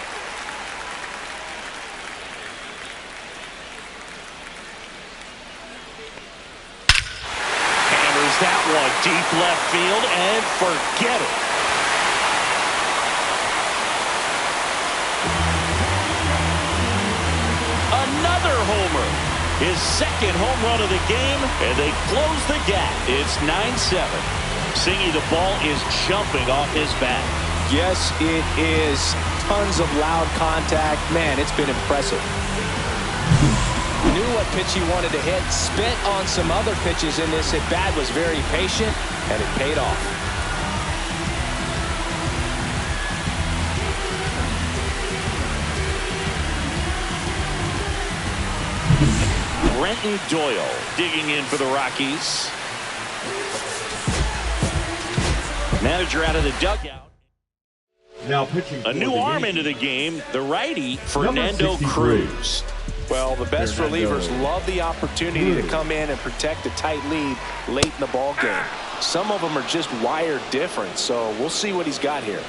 That one deep left field, and forget it. Another homer. His second home run of the game, and they close the gap. It's 9-7. Singy, the ball is jumping off his bat. Yes, it is. Tons of loud contact. Man, it's been impressive. Knew what pitch he wanted to hit, spit on some other pitches in this at-bat, was very patient, and it paid off. Brenton Doyle digging in for the Rockies. Manager out of the dugout. Now pitching a new arm into the game, the righty, Fernando Cruz. Well, the best relievers love the opportunity to come in and protect a tight lead late in the ball game. Some of them are just wired different, so we'll see what he's got here.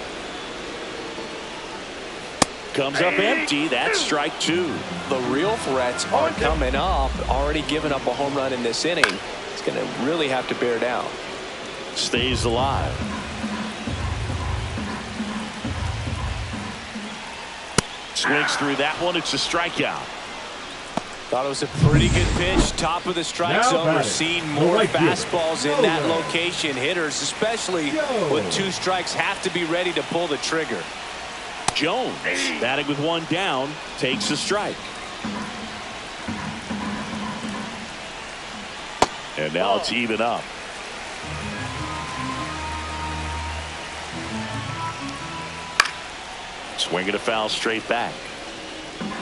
Comes up empty. That's strike 2. The real threats are coming up. Already given up a home run in this inning. He's going to really have to bear down. Stays alive. Swings through that one. It's a strikeout. Thought it was a pretty good pitch. Top of the strike zone. We're seeing more fastballs in that location. Hitters, especially with 2 strikes, have to be ready to pull the trigger. Jones, batting with 1 down, takes a strike. And now it's even up. Swinging a foul straight back.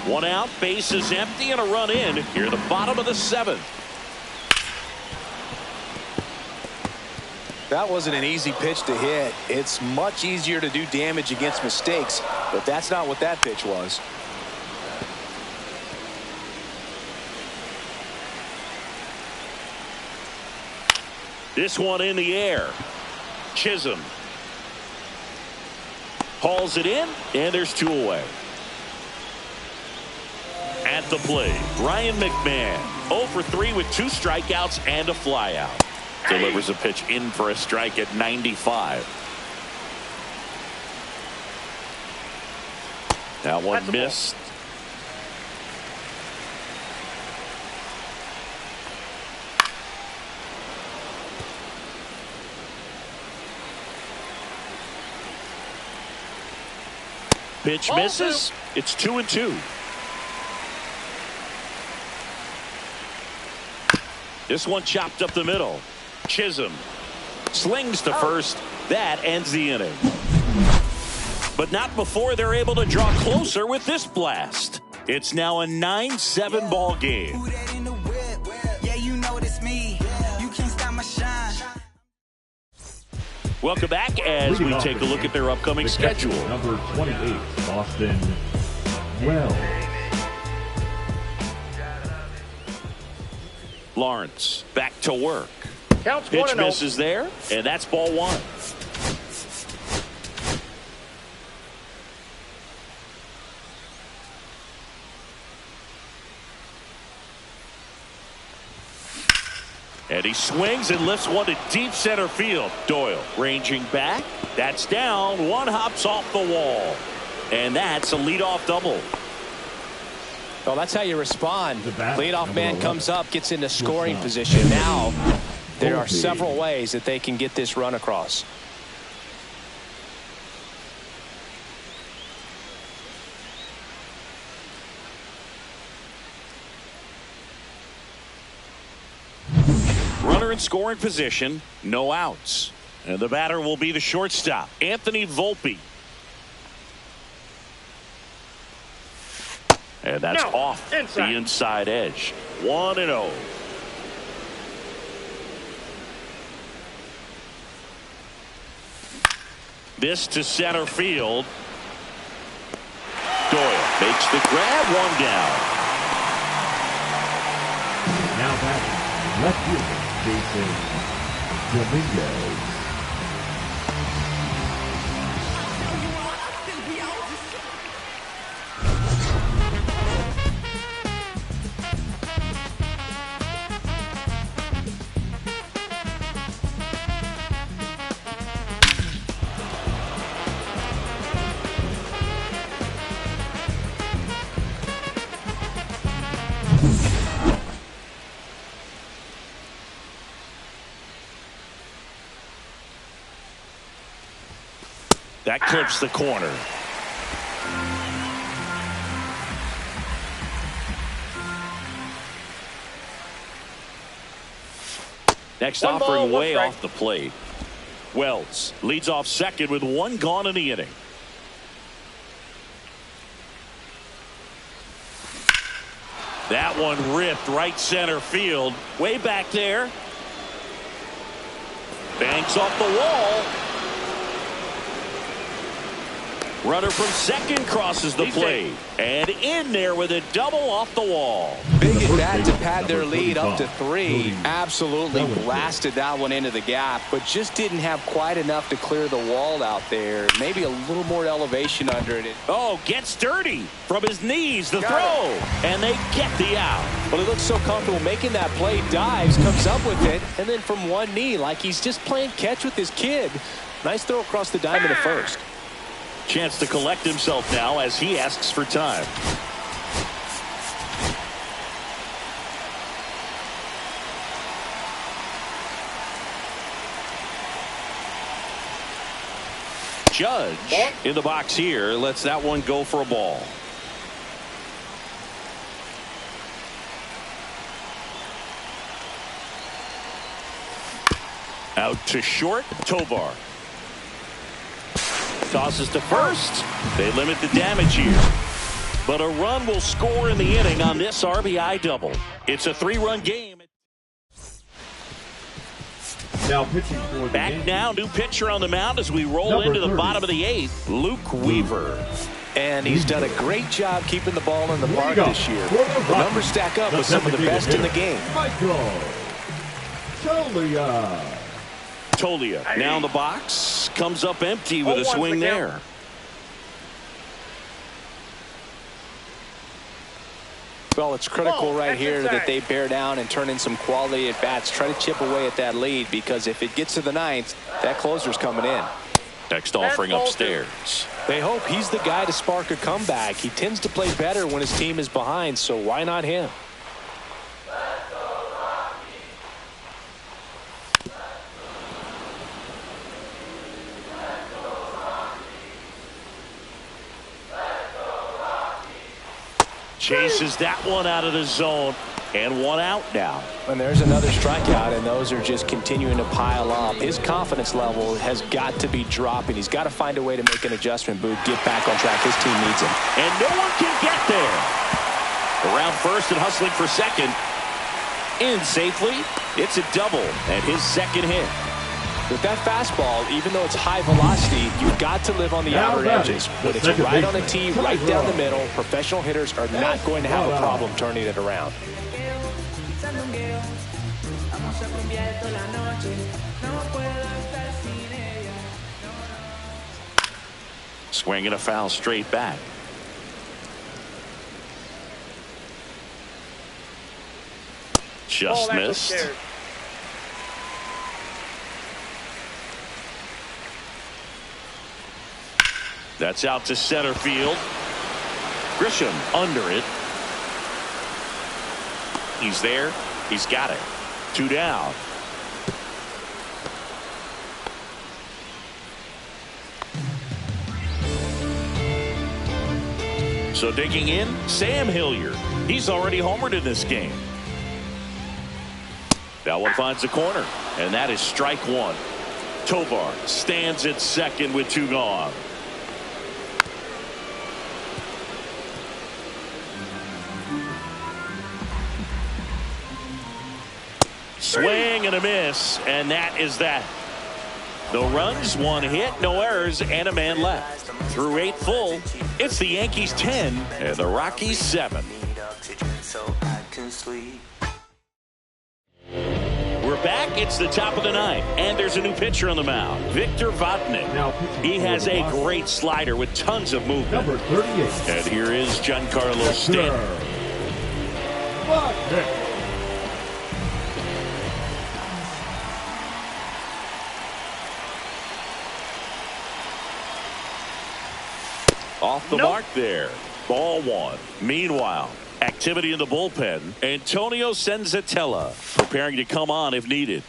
1 out, base is empty, and a run in here at the bottom of the 7th. That wasn't an easy pitch to hit. It's much easier to do damage against mistakes, but that's not what that pitch was. This one in the air. Chisholm hauls it in, and there's 2 away. At the plate, Ryan McMahon 0 for 3 with 2 strikeouts and a flyout. Delivers a pitch in for a strike at 95. That one missed. Pitch misses. It's 2-2. This one chopped up the middle. Chisholm slings to first. That ends the inning. but not before they're able to draw closer with this blast. It's now a 9-7 ball game. Yeah, you know it's me. You can't stop my shine. Welcome back as we take a look at their upcoming schedule. Number 28, Boston Wells. Lawrence back to work. Counts Pitch 1-0. misses there, and that's ball one. And he swings and lifts one to deep center field. Doyle ranging back. That's down. One hops off the wall. And that's a leadoff double. Well, that's how you respond. Leadoff man comes up, gets into scoring position. Now, there are several ways that they can get this run across. Runner in scoring position, no outs. And the batter will be the shortstop, Anthony Volpe. And that's off the inside edge. 1-0. This to center field. Doyle makes the grab, one down. Now batting, left fielder Jason Dominguez. That clips the corner. Next offering way off the plate. Wells leads off second with one gone in the inning. That one ripped right center field. Way back there. Banks off the wall. Runner from second crosses the plate. And in there with a double off the wall. Big at bat to pad their lead up to 3. Absolutely blasted that one into the gap, but just didn't have quite enough to clear the wall out there. Maybe a little more elevation under it. Oh, gets dirty from his knees. The throw. And they get the out. Well, he looks so comfortable making that play. Dives, comes up with it, and then from one knee, like he's just playing catch with his kid. Nice throw across the diamond at first. Chance to collect himself now as he asks for time. Judge in the box here lets that one go for a ball. Out to short, Tovar. Tosses to first. They limit the damage here. But a run will score in the inning on this RBI double. It's a 3-run game. Now pitching for the Back Yankees. now, new pitcher on the mound as we roll into the 30. bottom of the 8th, Luke Weaver. And he's done a great job keeping the ball in the park this year. The numbers stack up with some of the best in the game. Michael Tolia now in the box. Comes up empty with a swing there. Well, it's critical right here that they bear down and turn in some quality at bats. Try to chip away at that lead, because if it gets to the 9th, that closer's coming in. Next offering upstairs. They hope he's the guy to spark a comeback. He tends to play better when his team is behind, so why not him? Chases that one out of the zone. And one out now. And there's another strikeout, and those are just continuing to pile up. His confidence level has got to be dropping. He's got to find a way to make an adjustment, Boog, get back on track. His team needs him. And no one can get there. Around first and hustling for second. In safely. It's a double and his second hit. With that fastball, even though it's high velocity, you've got to live on the outer edges. When it's right on a tee, right down the middle, professional hitters are not going to have a problem turning it around. Swing and a foul straight back. Just missed. That's out to center field. Grisham under it. He's there. He's got it. 2 down. So digging in, Sam Hilliard. He's already homered in this game. That one finds the corner, and that is strike one. Tovar stands at second with 2 gone. Swing and a miss, and that is that. No runs, 1 hit, no errors, and a man left. Through 8 full, it's the Yankees 10 and the Rockies 7. We're back. It's the top of the 9th, and there's a new pitcher on the mound, Victor Vodnik. He has a great slider with tons of movement. Number 38. And here is Giancarlo Stanton. Off the mark there. Ball 1. Meanwhile, activity in the bullpen. Antonio Senzatella preparing to come on if needed.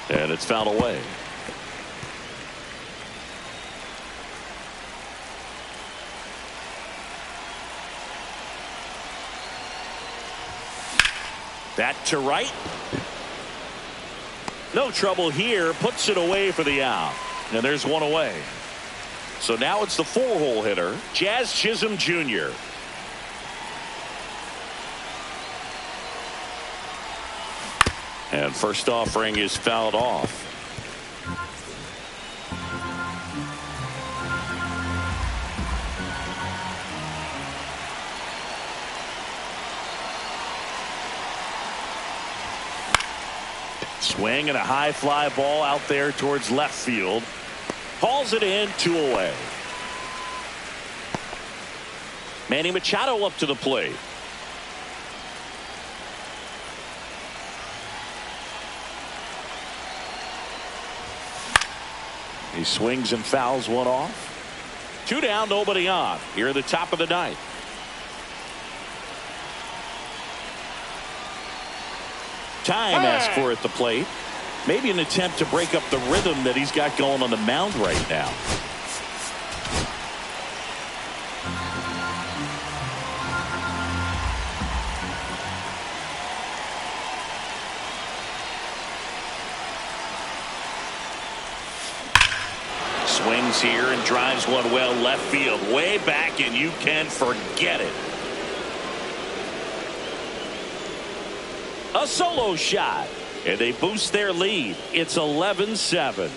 And it's fouled away. That to right. No trouble here. Puts it away for the out. And there's one away. So now it's the 4-hole hitter, Jazz Chisholm Jr. And first offering is fouled off. Swing and a high fly ball out there towards left field. Hauls it in, 2 away. Manny Machado up to the plate. He swings and fouls one off. 2 down, nobody on. Here at the top of the 9th. Time asked for at the plate. Maybe an attempt to break up the rhythm that he's got going on the mound right now. Swings here and drives one well left field. Way back, and you can forget it. A solo shot, and they boost their lead. It's 11-7.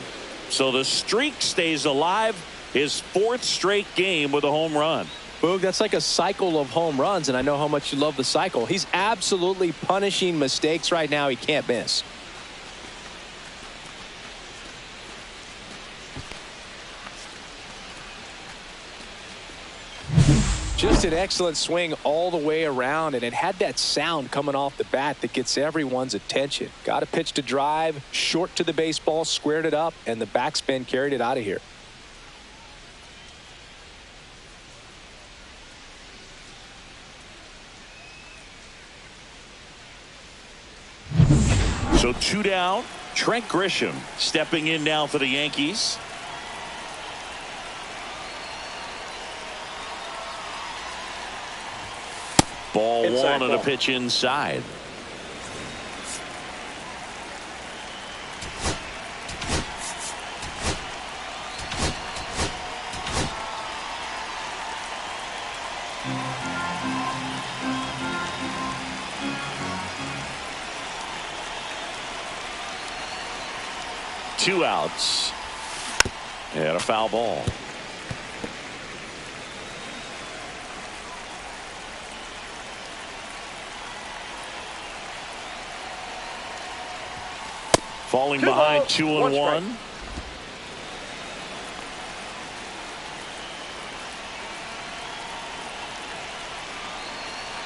So the streak stays alive. His 4th straight game with a home run. Boog, that's like a cycle of home runs, and I know how much you love the cycle. He's absolutely punishing mistakes right now he can't miss. Just an excellent swing all the way around, and it had that sound coming off the bat that gets everyone's attention. Got a pitch to drive, short to the baseball, squared it up, and the backspin carried it out of here. So So 2 down. Trent Grisham stepping in now for the Yankees. Ball inside 1 on a pitch inside. Two outs and a foul ball. Falling behind 2-1.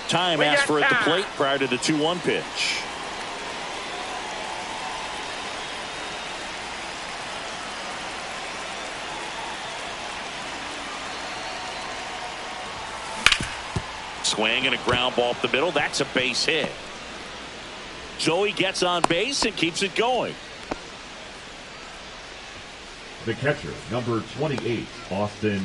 Time asked for at the plate prior to the 2-1 pitch. Swing and a ground ball up the middle. That's a base hit. Joey gets on base and keeps it going. The catcher, number 28, Austin.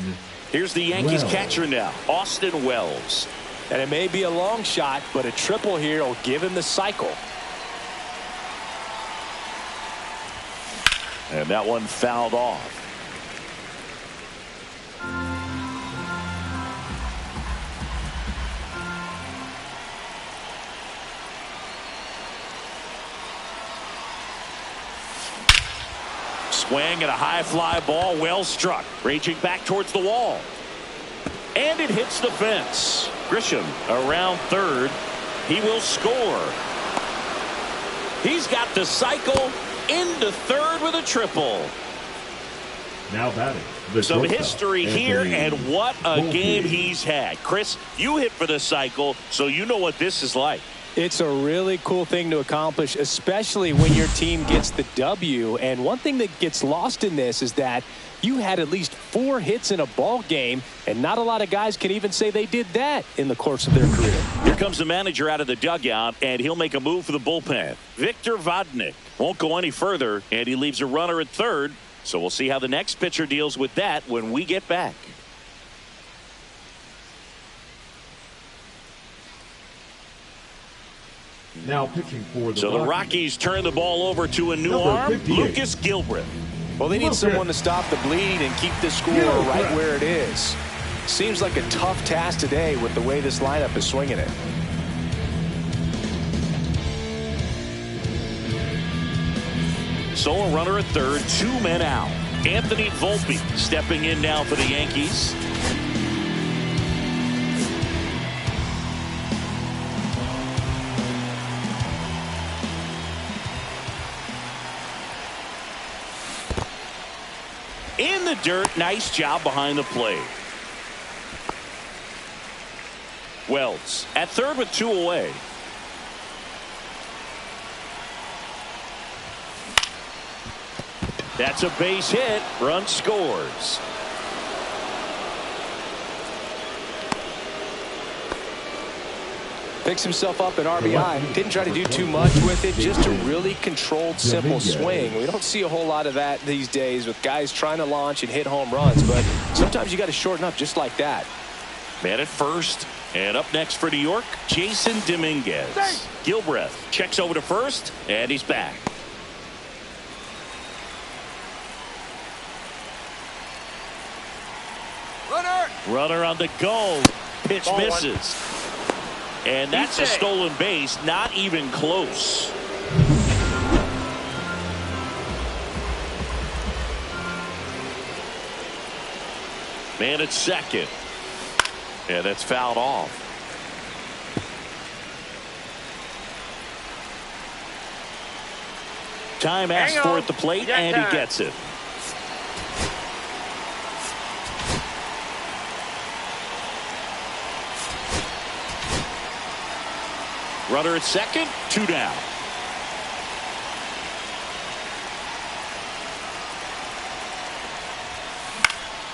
Here's the Yankees Wells. catcher now, Austin Wells. And it may be a long shot, but a triple here will give him the cycle. And that one fouled off. Swing and a high fly ball, well struck, raging back towards the wall. And it hits the fence. Grisham around third. He will score. He's got the cycle into third with a triple. Now batting. Some history here, and what a game he's had. Chris, you hit for the cycle, so you know what this is like. It's a really cool thing to accomplish, especially when your team gets the W. And one thing that gets lost in this is that you had at least 4 hits in a ball game, and not a lot of guys can even say they did that in the course of their career. Here comes the manager out of the dugout, and he'll make a move for the bullpen. Victor Vodnik won't go any further, and he leaves a runner at third. So we'll see how the next pitcher deals with that when we get back. Now pitching for the So the Rockies turn the ball over to a new arm, 58. Lucas Gilbreth. Well, they need someone to stop the bleed and keep the score right where it is. Seems like a tough task today with the way this lineup is swinging it. So a runner at third, 2 men out. Anthony Volpe stepping in now for the Yankees. In the dirt, nice job behind the plate. Wells at third with 2 away. That's a base hit. Run scores. Picks himself up an RBI. Didn't try to do too much with it. Just a really controlled, simple swing. We don't see a whole lot of that these days with guys trying to launch and hit home runs. But sometimes you got to shorten up just like that. Man at first. And up next for New York, Jason Dominguez. Gilbreth checks over to first, and he's back. Runner on the go. Pitch misses. And that's a stolen base, not even close. Man at second. Yeah, that's fouled off. Time asked for at the plate, and he gets it. Runner at second, 2 down.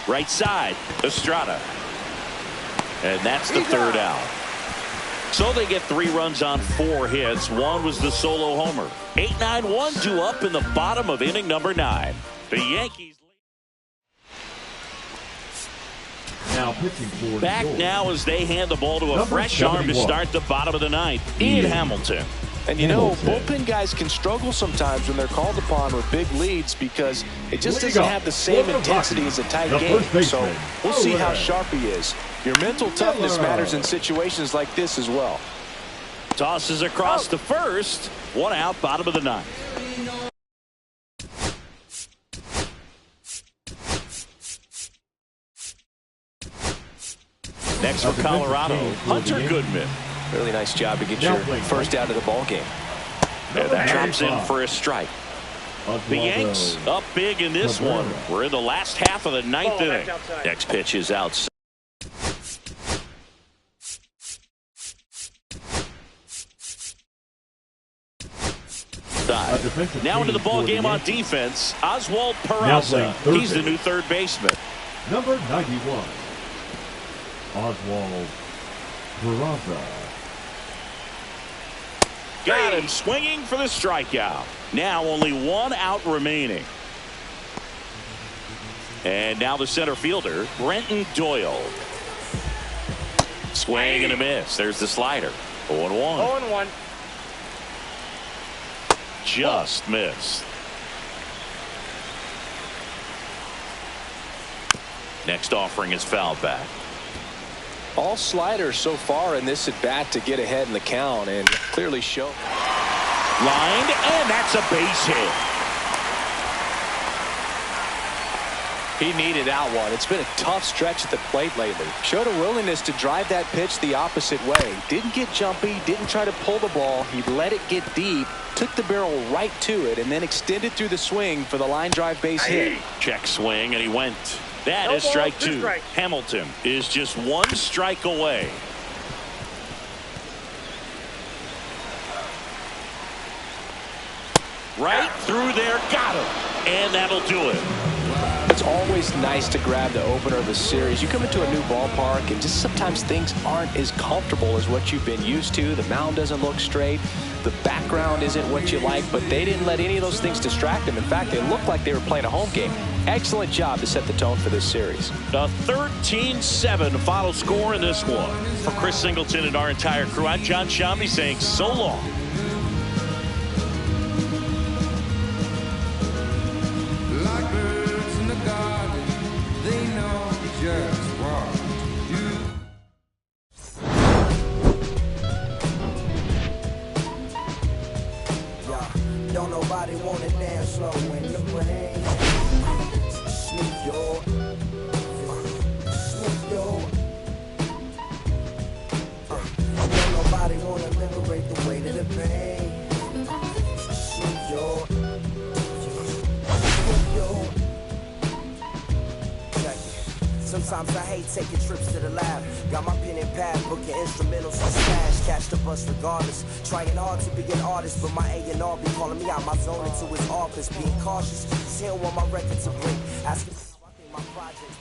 Right side, Estrada. And that's the third out. So they get 3 runs on 4 hits. One was the solo homer. 8-9, 1-2 up in the bottom of inning number 9. The Yankees now pitching for back now as they hand the ball to a fresh arm to start the bottom of the 9th. Ian Hamilton. And you know, bullpen guys can struggle sometimes when they're called upon with big leads because it just doesn't have the same intensity as a tight game. So we'll see how sharp he is. Your mental toughness matters in situations like this as well. Tosses across to first. 1 out, bottom of the 9th. Next for Colorado, Hunter Goodman. Really nice job to get your first out of the ball game. And that drops in for a strike. The Yanks up big in this one. We're in the last half of the 9th inning. Next pitch is outside. Now into the ball game on defense, Oswald Peraza. He's the new third baseman. Number 91, Oswald Peraza. Got him swinging for the strikeout. Now only 1 out remaining. And now the center fielder, Brenton Doyle. Swing and a miss. There's the slider. 0-1. 0-1. Just missed. Next offering is fouled back. All sliders so far in this at bat to get ahead in the count and clearly show. Lined, and that's a base hit. He needed that one. It's been a tough stretch at the plate lately. Showed a willingness to drive that pitch the opposite way. Didn't get jumpy, didn't try to pull the ball. He let it get deep, took the barrel right to it, and then extended through the swing for the line drive base hit. Check swing, and he went. That is strike 2. Hamilton is just 1 strike away. Right through there, got him. And that'll do it. It's always nice to grab the opener of the series. You come into a new ballpark and just sometimes things aren't as comfortable as what you've been used to. The mound doesn't look straight. The background isn't what you like, but they didn't let any of those things distract them. In fact, they looked like they were playing a home game. Excellent job to set the tone for this series. A 13-7 final score in this one. For Chris Singleton and our entire crew, I'm John Shambi saying so long. Like birds in the garden, they know just what to do. Yeah, don't nobody wanna dance slow in the rain. Snoop Dogg, Snoop Dogg. Don't nobody wanna liberate the weight of the pain. Snoop Dogg. Sometimes I hate taking trips to the lab. Got my pen and pad, booking instrumentals on Smash. Catch the bus regardless. Trying hard to be an artist, but my A&R be calling me out my zone into his office. Being cautious, 'cause he don't want my record to break. Asking, I think my project.